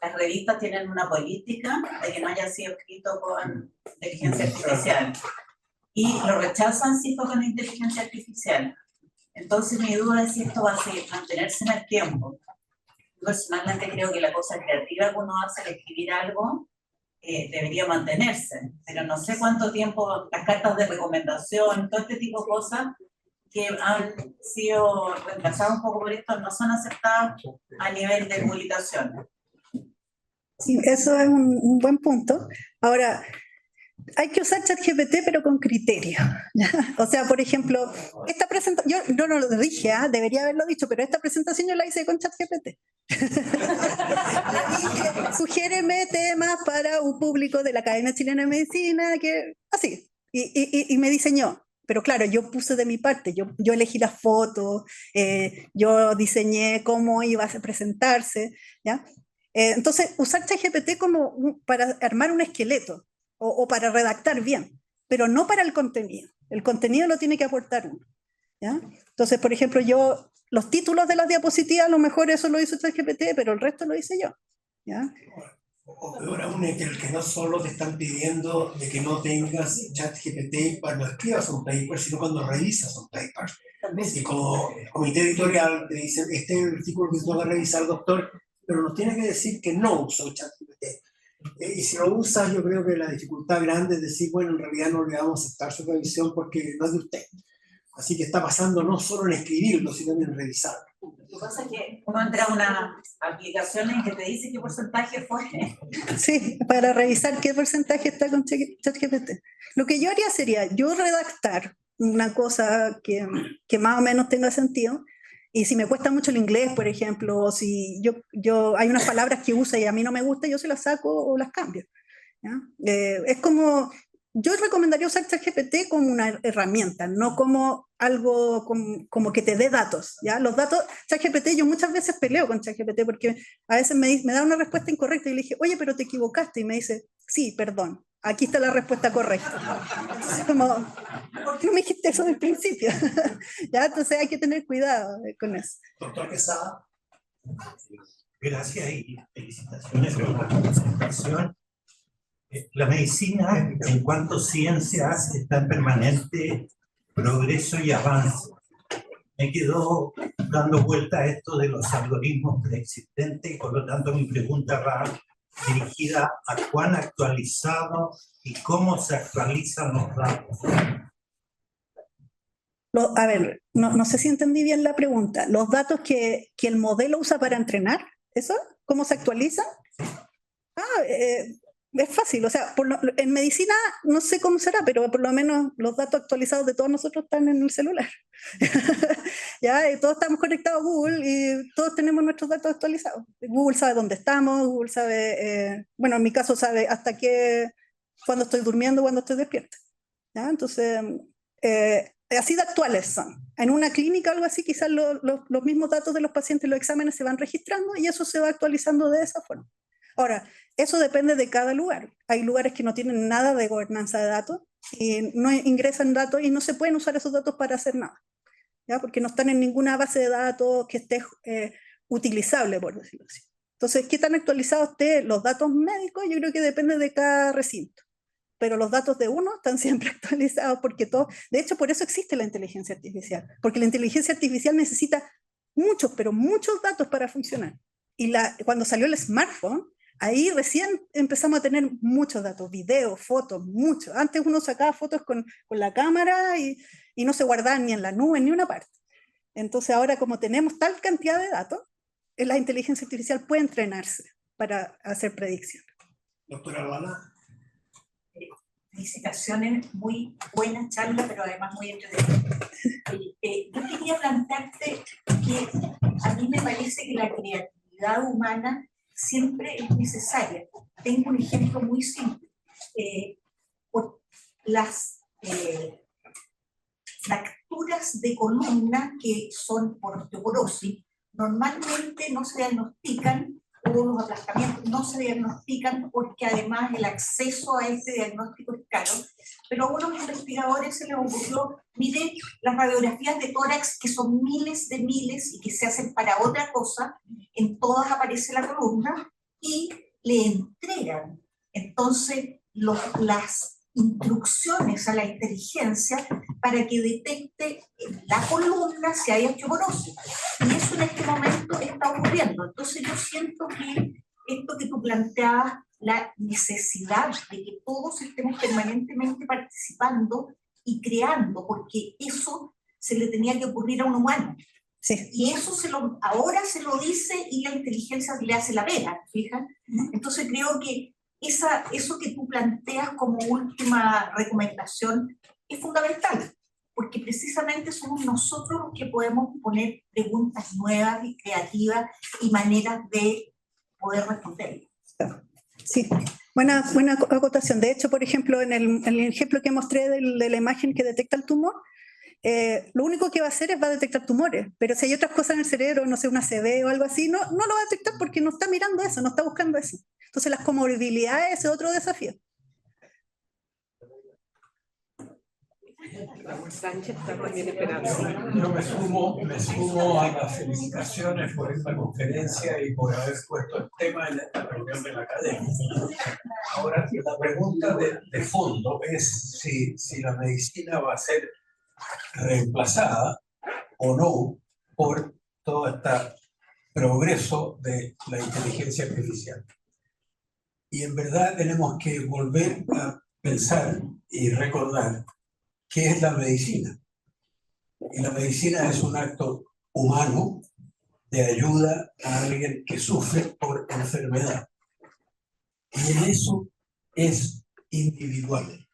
las revistas tienen una política de que no haya sido escrito con inteligencia artificial y lo rechazan si fue con inteligencia artificial. Entonces mi duda es si esto va a mantenerse en el tiempo. Yo personalmente creo que la cosa creativa que uno hace al escribir algo debería mantenerse, pero no sé cuánto tiempo las cartas de recomendación, todo este tipo de cosas que han sido reemplazadas un poco por esto, no son aceptadas a nivel de publicaciones. Sí, eso es un buen punto. Ahora, hay que usar ChatGPT, pero con criterio, ¿ya? O sea, por ejemplo, esta presentación, yo no lo dije, debería haberlo dicho, pero esta presentación yo la hice con ChatGPT. Sugiéreme temas para un público de la Academia Chilena de Medicina, que así, y me diseñó. Pero claro, yo puse de mi parte, yo elegí las fotos, yo diseñé cómo iba a presentarse, ¿ya? Entonces, usar ChatGPT como para armar un esqueleto o para redactar bien, pero no para el contenido. El contenido lo tiene que aportar uno, ¿ya? Entonces, por ejemplo, yo, los títulos de las diapositivas, a lo mejor eso lo hizo ChatGPT, pero el resto lo hice yo, ¿ya? O peor aún, es que el que no solo te están pidiendo de que no tengas ChatGPT cuando escribas un paper, sino cuando revisas un paper. Y como comité editorial te dicen, este es el artículo que tú vas a revisar, doctor, pero nos tiene que decir que no usó ChatGPT. Y si lo usas, yo creo que la dificultad grande es decir, bueno, en realidad no le vamos a aceptar su revisión porque no es de usted. Así que está pasando no solo en escribirlo, sino en revisarlo. Lo que pasa es que uno entra a una aplicación en que te dice qué porcentaje fue. Sí, para revisar qué porcentaje está con ChatGPT. Lo que yo haría sería yo redactar una cosa que más o menos tenga sentido. Y si me cuesta mucho el inglés, por ejemplo, o si hay unas palabras que usa y a mí no me gusta, yo se las saco o las cambio, ¿ya? Es como, yo recomendaría usar ChatGPT como una herramienta, no como algo como que te dé datos, ¿ya? Los datos, ChatGPT, yo muchas veces peleo con ChatGPT porque a veces me da una respuesta incorrecta y le dije, oye, pero te equivocaste, y me dice, sí, perdón, aquí está la respuesta correcta. Entonces, como, ¿por qué no me dijiste eso del principio? ¿Ya? Entonces hay que tener cuidado con eso. Doctor Quesada. Gracias y felicitaciones por la presentación. La medicina, en cuanto a ciencia, está en permanente progreso y avance. Me quedó dando vuelta a esto de los algoritmos preexistentes y por lo tanto mi pregunta va dirigida a cuán actualizado y cómo se actualizan los datos. A ver, no sé si entendí bien la pregunta. ¿Los datos que el modelo usa para entrenar? ¿Eso? ¿Cómo se actualizan? Es fácil, o sea, en medicina no sé cómo será, pero por lo menos los datos actualizados de todos nosotros están en el celular. ¿Ya? Y todos estamos conectados a Google y todos tenemos nuestros datos actualizados. Google sabe dónde estamos, Google sabe, bueno, en mi caso sabe hasta cuando estoy durmiendo, cuando estoy despierta. ¿Ya? Entonces, así de actuales son. En una clínica o algo así, quizás los mismos datos de los pacientes, los exámenes se van registrando y eso se va actualizando de esa forma. Ahora, eso depende de cada lugar. Hay lugares que no tienen nada de gobernanza de datos y no ingresan datos y no se pueden usar esos datos para hacer nada, ¿ya? Porque no están en ninguna base de datos que esté utilizable, por decirlo así. Entonces, ¿qué tan actualizados estén los datos médicos? Yo creo que depende de cada recinto. Pero los datos de uno están siempre actualizados porque todo... De hecho, por eso existe la inteligencia artificial. Porque la inteligencia artificial necesita muchos, pero muchos datos para funcionar. Y cuando salió el smartphone, Ahí recién empezamos a tener muchos datos, videos, fotos, muchos. Antes uno sacaba fotos con la cámara y no se guardaban ni en la nube, ni en una parte. Entonces ahora como tenemos tal cantidad de datos, la inteligencia artificial puede entrenarse para hacer predicciones. Doctora Luana. Felicitaciones, muy buena charla, pero además muy entretenida. Yo quería plantearte que a mí me parece que la creatividad humana siempre es necesaria. Tengo un ejemplo muy simple. Por las fracturas de columna que son por osteoporosis, normalmente no se diagnostican, o los aplastamientos no se diagnostican porque además el acceso a este diagnóstico es caro, pero a unos investigadores se les ocurrió, mire, las radiografías de tórax que son miles de miles y que se hacen para otra cosa, en todas aparece la columna y le entregan entonces las instrucciones a la inteligencia para que detecte en la columna si hay osteoporosis. Y eso en este momento está ocurriendo. Entonces yo siento que esto que tú planteabas, la necesidad de que todos estemos permanentemente participando y creando, porque eso se le tenía que ocurrir a un humano. Sí. Y eso ahora se lo dice y la inteligencia le hace la vela, ¿fijan? Entonces creo que eso que tú planteas como última recomendación es fundamental, porque precisamente somos nosotros los que podemos poner preguntas nuevas y creativas y maneras de poder responder. Sí, buena acotación. De hecho, por ejemplo, en el ejemplo que mostré de la imagen que detecta el tumor, lo único que va a hacer es va a detectar tumores, pero si hay otras cosas en el cerebro, no sé, una ACV o algo así, no lo va a detectar porque no está mirando eso, no está buscando eso. Entonces las comorbilidades es otro desafío. Sánchez está también esperando. Yo me sumo a las felicitaciones por esta conferencia y por haber puesto el tema en esta reunión de la academia. Ahora, la pregunta de fondo es si la medicina va a ser reemplazada o no por todo este progreso de la inteligencia artificial. Y en verdad tenemos que volver a pensar y recordar qué es la medicina. Y la medicina es un acto humano de ayuda a alguien que sufre por enfermedad. Y en eso es individual.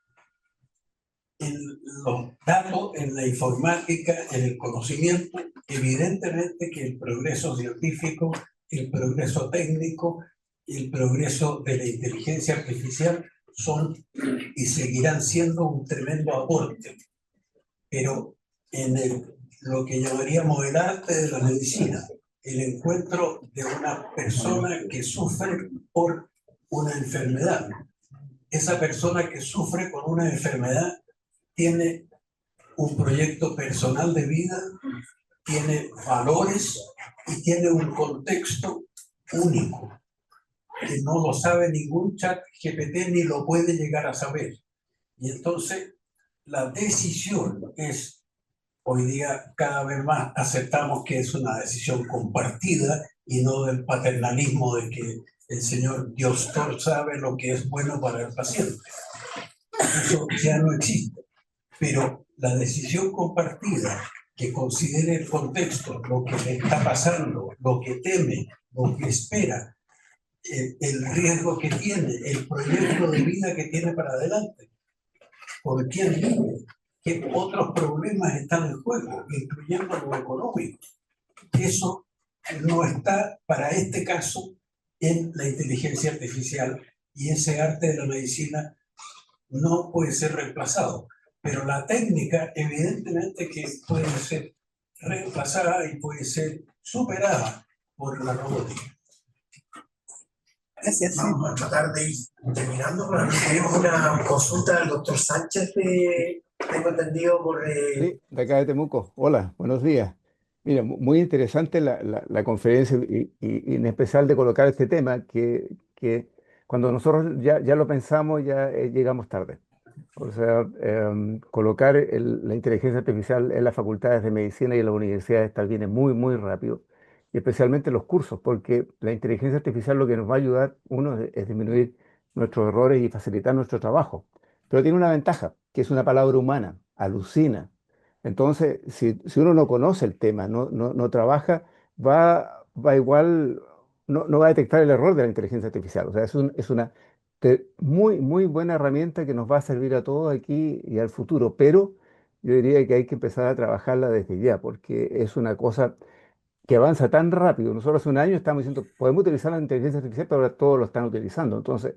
En los datos, en la informática, en el conocimiento, evidentemente que el progreso científico, el progreso técnico, el progreso de la inteligencia artificial son y seguirán siendo un tremendo aporte. Pero en lo que llamaríamos el arte de la medicina, el encuentro de una persona que sufre por una enfermedad. Esa persona que sufre con una enfermedad tiene un proyecto personal de vida, tiene valores y tiene un contexto único que no lo sabe ningún chat GPT ni lo puede llegar a saber. Y entonces la decisión es, hoy día cada vez más aceptamos que es una decisión compartida y no del paternalismo de que el señor Dios sabe lo que es bueno para el paciente. Eso ya no existe. Pero la decisión compartida que considere el contexto, lo que le está pasando, lo que teme, lo que espera, el riesgo que tiene, el proyecto de vida que tiene para adelante, por quién vive, qué otros problemas están en juego, incluyendo lo económico. Eso no está para este caso en la inteligencia artificial y ese arte de la medicina no puede ser reemplazado. Pero la técnica evidentemente que puede ser reemplazada y puede ser superada por la robótica. Gracias. Vamos a tratar de ir terminando. Tenemos una consulta del doctor Sánchez, tengo entendido por... Sí, de acá de Temuco. Hola, buenos días. Mira, muy interesante la conferencia y en especial de colocar este tema que cuando nosotros ya lo pensamos ya llegamos tarde. O sea, colocar la inteligencia artificial en las facultades de medicina y en las universidades viene muy, muy rápido. y especialmente los cursos, porque la inteligencia artificial lo que nos va a ayudar, uno, es disminuir nuestros errores y facilitar nuestro trabajo. Pero tiene una ventaja, que es una palabra humana, alucina. Entonces, si uno no conoce el tema, no trabaja, va igual, no va a detectar el error de la inteligencia artificial. O sea, es una muy, muy buena herramienta que nos va a servir a todos aquí y al futuro, pero yo diría que hay que empezar a trabajarla desde ya, porque es una cosa que avanza tan rápido. Nosotros hace un año estamos diciendo, podemos utilizar la inteligencia artificial, pero ahora todos lo están utilizando. Entonces,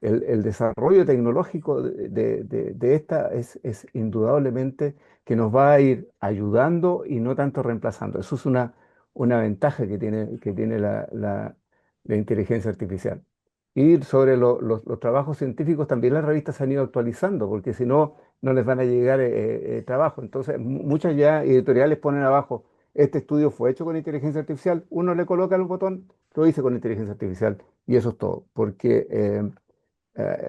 el desarrollo tecnológico de esta es indudablemente que nos va a ir ayudando y no tanto reemplazando. Eso es una ventaja que tiene la inteligencia artificial. Y sobre los trabajos científicos, también las revistas se han ido actualizando, porque si no, no les van a llegar trabajo. Entonces, muchas ya editoriales ponen abajo, este estudio fue hecho con inteligencia artificial, uno le coloca el botón, lo hice con inteligencia artificial, y eso es todo, porque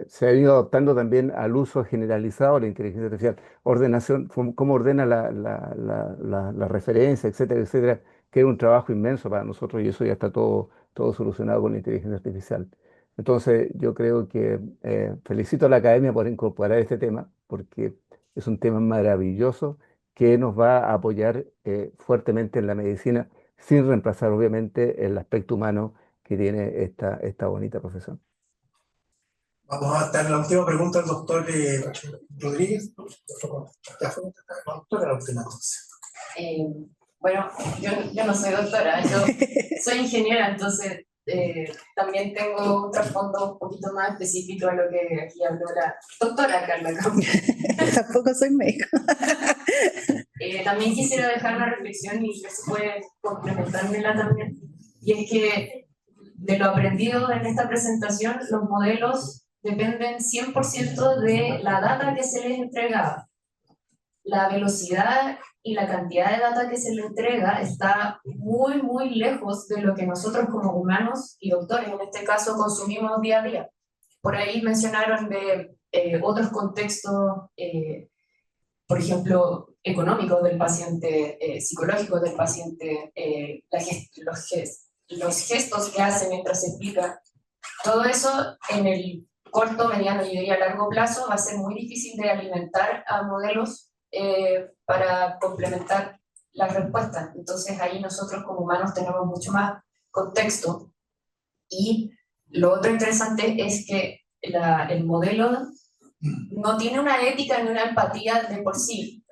se ha ido adoptando también al uso generalizado de la inteligencia artificial, ordenación, cómo ordena la referencia, etcétera, etcétera, que es un trabajo inmenso para nosotros, y eso ya está todo solucionado con la inteligencia artificial. Entonces, yo creo que felicito a la academia por incorporar este tema, porque es un tema maravilloso que nos va a apoyar fuertemente en la medicina, sin reemplazar, obviamente, el aspecto humano que tiene esta bonita profesión. Vamos a dar la última pregunta al doctor Rodríguez. Doctora, la última cosa. Bueno, yo no soy doctora, yo soy ingeniera, entonces también tengo un trasfondo un poquito más específico a lo que aquí habló la doctora Carla Kaufmann. Tampoco soy médico. También quisiera dejar una reflexión y ver si puede complementármela también. Y es que de lo aprendido en esta presentación, los modelos dependen 100% de la data que se les entrega. La velocidad y la cantidad de data que se le entrega está muy, muy lejos de lo que nosotros como humanos y doctores, en este caso, consumimos día a día. Por ahí mencionaron de otros contextos, por ejemplo, económicos del paciente, psicológicos del paciente, los gestos que hace mientras se explica. Todo eso en el corto, mediano y diría largo plazo va a ser muy difícil de alimentar a modelos para complementar las respuestas. Entonces ahí nosotros como humanos tenemos mucho más contexto. Y lo otro interesante es que el modelo no tiene una ética ni una empatía de por sí,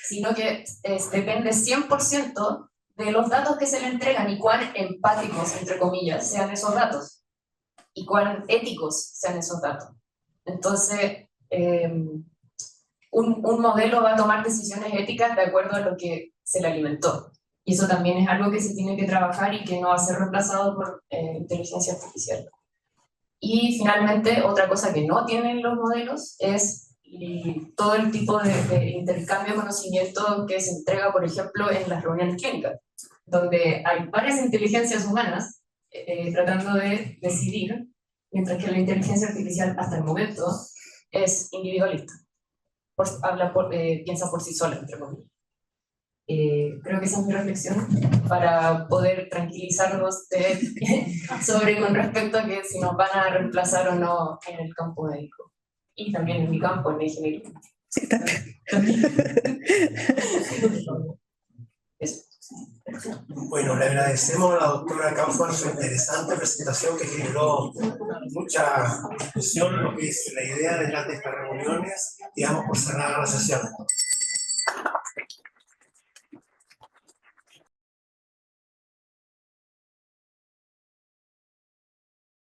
sino que depende 100% de los datos que se le entregan y cuán empáticos, entre comillas, sean esos datos y cuán éticos sean esos datos. Entonces, un modelo va a tomar decisiones éticas de acuerdo a lo que se le alimentó. Y eso también es algo que se tiene que trabajar y que no va a ser reemplazado por inteligencia artificial. Y finalmente, otra cosa que no tienen los modelos es todo el tipo de intercambio de conocimiento que se entrega, por ejemplo, en las reuniones clínicas, donde hay varias inteligencias humanas tratando de decidir, mientras que la inteligencia artificial hasta el momento es individualista. Piensa por sí sola, entre comillas. Creo que esa es mi reflexión para poder tranquilizarnos con respecto a que si nos van a reemplazar o no en el campo médico. Y también en mi campo, en la ingeniería. Sí, también. Eso. Bueno, le agradecemos a la doctora Kaufmann su interesante presentación que generó mucha discusión, lo que es la idea detrás de estas reuniones, digamos, por cerrar la sesión.